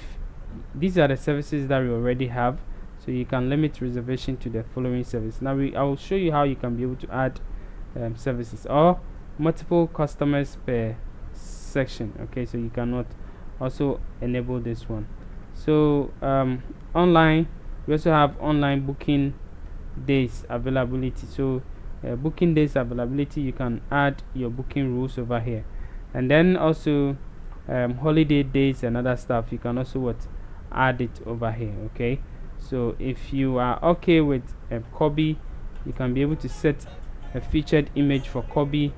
these are the services that we already have, so you can limit reservation to the following service. Now I will show you how you can be able to add services or multiple customers per section. Okay, so you cannot also enable this one. So online, we also have online booking days availability. So booking days availability, you can add your booking rules over here, and then also holiday days and other stuff, you can also add it over here. Okay, so if you are okay with Kobe, you can be able to set a featured image for Kobe.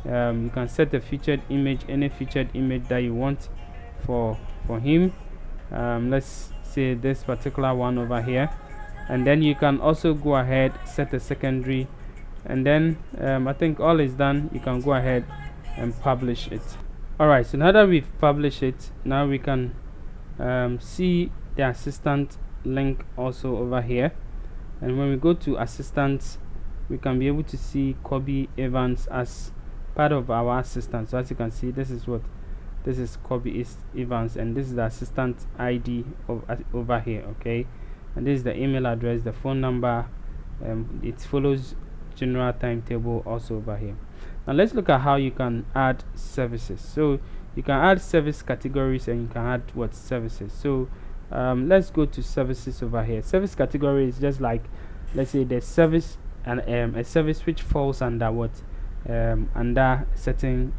You can set a featured image, any featured image that you want for him. Let's say this particular one over here, and then you can also go ahead set a secondary, and then I think all is done. You can go ahead and publish it. Alright, so now that we've published it, now we can see the assistant link also over here, and when we go to assistants, we can be able to see Kobe Evans as part of our assistant. So as you can see, this is Kobe Evans, and this is the assistant ID over here. Okay, and this is the email address, the phone number. It follows general timetable also over here. Now let's look at how you can add services. So you can add service categories, and you can add services. So let's go to services over here. Service category is just like, let's say, the service and a service which falls under under certain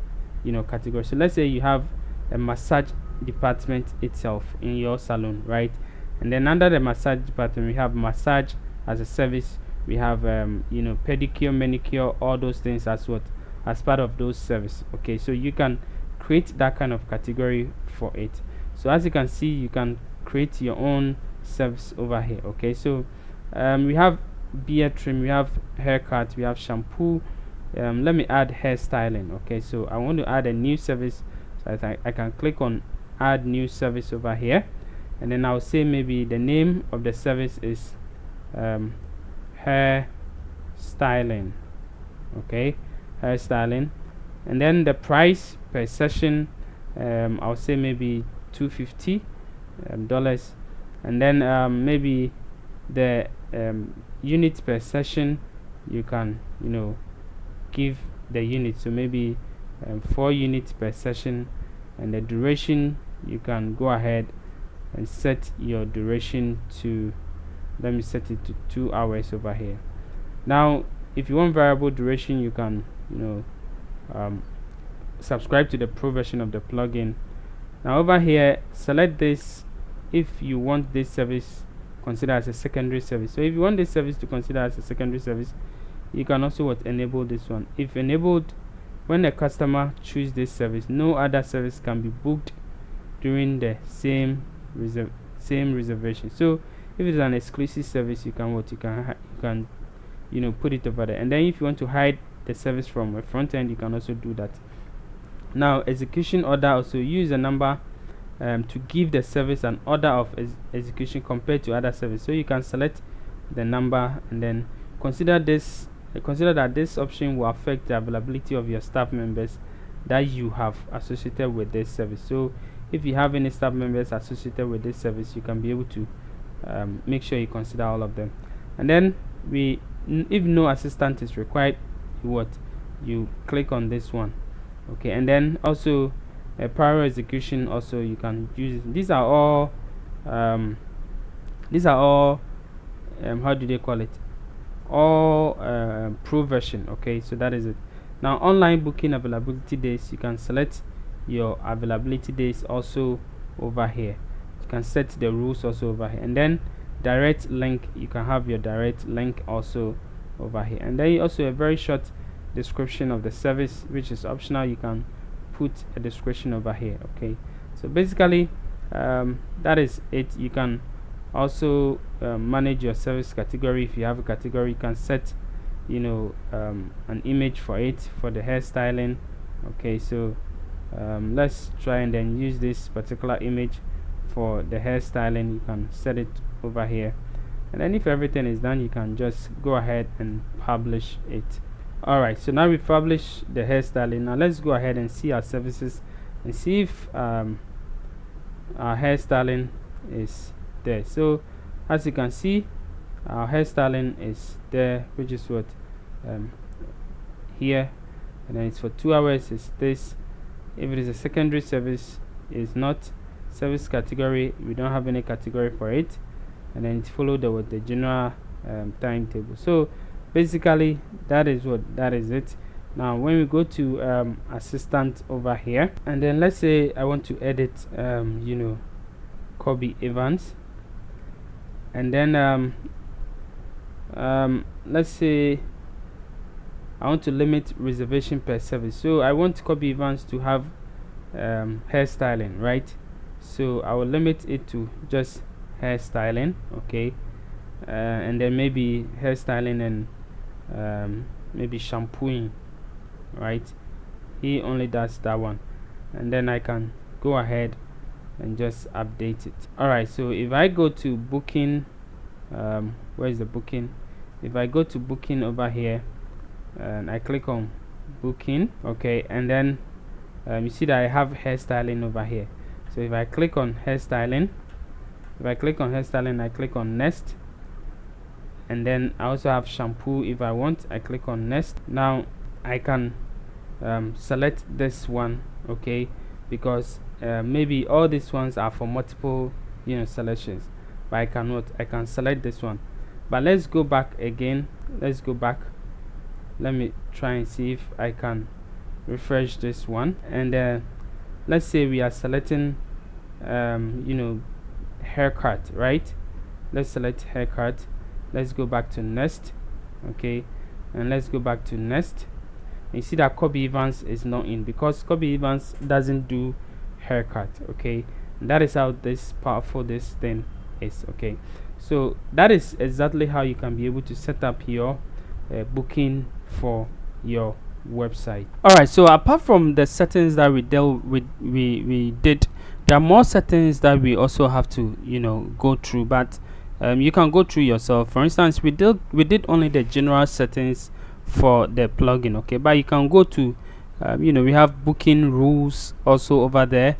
category. So let's say you have a massage department itself in your salon, right? And then under the massage department, we have massage as a service. We have pedicure, manicure, all those things as part of those services. Okay, so you can create that kind of category for it. So as you can see, you can create your own service over here. Okay, so we have beard trim, we have haircut, we have shampoo. Let me add hairstyling. Okay, so I want to add a new service, so I can click on add new service over here, and then I'll say maybe the name of the service is hair styling. Okay, hair styling, and then the price per session, I'll say maybe $250, and then maybe the units per session, you can give the unit, so maybe 4 units per session, and the duration, you can go ahead and set your duration to, let me set it to 2 hours over here. Now if you want variable duration, you can subscribe to the pro version of the plugin. Now over here, select this if you want this service considered as a secondary service. So if you want this service to consider as a secondary service, you can also enable this one. If enabled, when a customer choose this service, no other service can be booked during the same reservation. So if it's an exclusive service, you can put it over there. And then if you want to hide the service from a front end, you can also do that. Now execution order, also use a number to give the service an order of execution compared to other service. So you can select the number and then consider that this option will affect the availability of your staff members that you have associated with this service. So if you have any staff members associated with this service, you can be able to make sure you consider all of them. And then if no assistant is required, you click on this one. Okay, and then also prior execution, also you can use it. These are all how do they call it, all pro version. Okay, so that is it. Now online booking availability days, you can select your availability days also over here. You can set the rules also over here. And then direct link, you can have your direct link also over here. And then also a very short description of the service, which is optional. You can put a description over here. Okay, so basically that is it. You can also manage your service category. If you have a category, you can set an image for it, for the hairstyling. Okay, so let's try and then use this particular image for the hairstyling. You can set it over here, and then if everything is done, you can just go ahead and publish it. Alright, so now we publish the hairstyling. Now let's go ahead and see our services and see if our hairstyling is there. So as you can see, our hairstyling is there, which is here, and then it's for 2 hours. It's this. If it is a secondary service, it's not service category, we don't have any category for it, and then it's followed with the general timetable. So basically that is it. Now when we go to assistant over here, and then let's say I want to edit Kobe Evans, and then let's say I want to limit reservation per service. So I want Kobe Evans to have hairstyling, right? So I will limit it to just hairstyling. Okay, and then maybe hairstyling and maybe shampooing, right? He only does that one, and then I can go ahead and just update it. Alright, so if I go to booking, where is the booking? If I go to booking over here and I click on booking, okay, and then you see that I have hairstyling over here. So if I click on hairstyling, I click on next, and then I also have shampoo. If I want, I click on next. Now I can select this one, okay, because maybe all these ones are for multiple selections, but I can select this one. But let's go back again. Let me try and see if I can refresh this one, and let's say we are selecting haircut, right? Let's select haircut. Let's go back to next, okay, and let's go back to next. You see that Kobe Evans is not in because Kobe Evans doesn't do haircut. Okay, and that is how this thing is. Okay, so that is exactly how you can be able to set up your booking for your website. All right, so apart from the settings that we did, there are more settings that we also have to go through, but you can go through yourself. For instance, we did only the general settings for the plugin, okay, but you can go to we have booking rules also over there,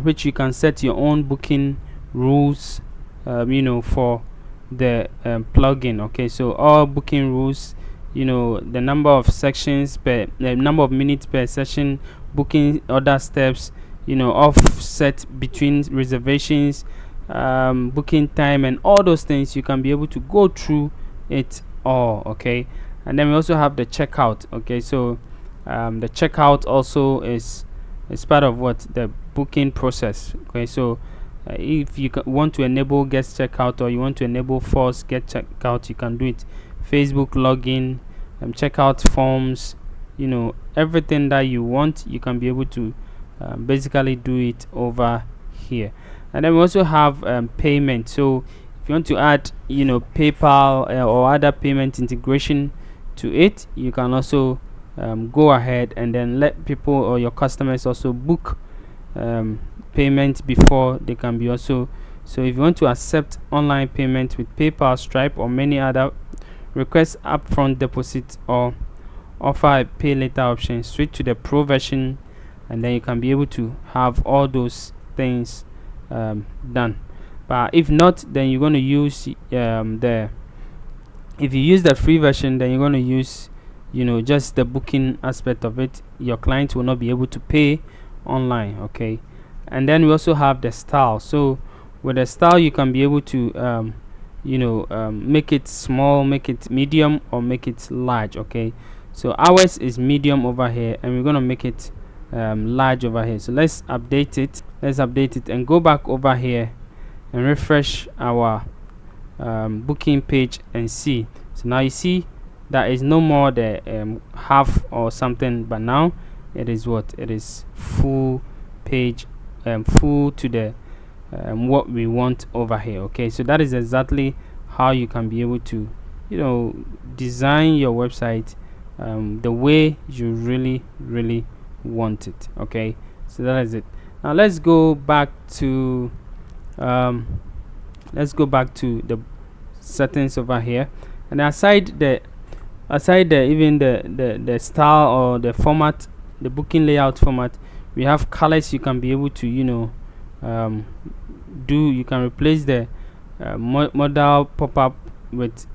which you can set your own booking rules for the plugin. Okay, so all booking rules, the number of sections per, the number of minutes per session, booking order steps, offset between reservations, booking time, and all those things. You can be able to go through it all. Okay, and then we also have the checkout. Okay, so the checkout also is part of what the booking process. Okay, so if you want to enable guest checkout, or you want to enable force get checkout, you can do it. Facebook login, checkout forms, everything that you want, you can be able to basically do it over here. And then we also have payment. So if you want to add PayPal or other payment integration to it, you can also go ahead and then let people or your customers also book payment before they can be also. So if you want to accept online payment with PayPal, Stripe, or many other, request upfront deposit, or offer a pay later option, switch to the pro version, and then you can be able to have all those things done. But if not, then you're going to use if you use the free version, then you're going to use just the booking aspect of it. Your client will not be able to pay online. Okay, and then we also have the style. So with the style, you can be able to make it small, make it medium, or make it large. Okay, so ours is medium over here, and we're going to make it large over here. So let's update it and go back over here and refresh our booking page and see. So now you see that is no more the half or something, but now it is what it is, full page, full to the what we want over here. Okay, so that is exactly how you can be able to design your website the way you really want it. Okay, so that is it. Now let's go back to the settings over here, and aside the even the style or the format, the booking layout format, we have colors. You can be able to you can replace the modal pop-up with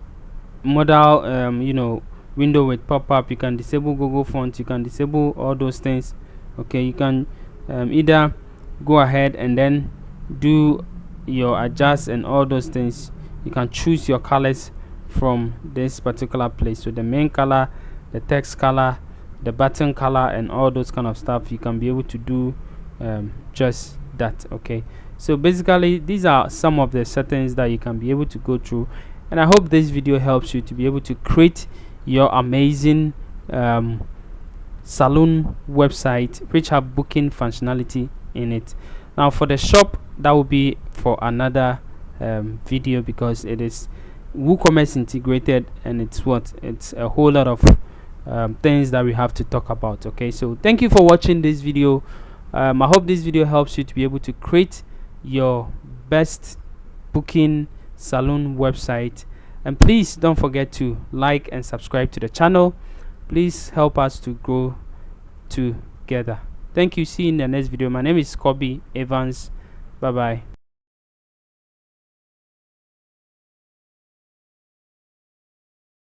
modal window with pop-up. You can disable Google Fonts, you can disable all those things. Okay, you can either go ahead and then do your adjust and all those things. You can choose your colors from this particular place. So the main color, the text color, the button color, and all those kind of stuff, you can be able to do just that. Okay, so basically these are some of the settings that you can be able to go through, and I hope this video helps you to be able to create your amazing Salon website which have booking functionality in it. Now for the shop, that will be for another video, because it is WooCommerce integrated, and it's a whole lot of things that we have to talk about. Okay, so thank you for watching this video. I hope this video helps you to be able to create your best booking Salon website, and please don't forget to like and subscribe to the channel. Please help us to grow together. Thank you. See you in the next video. My name is Kobe Evans. Bye bye.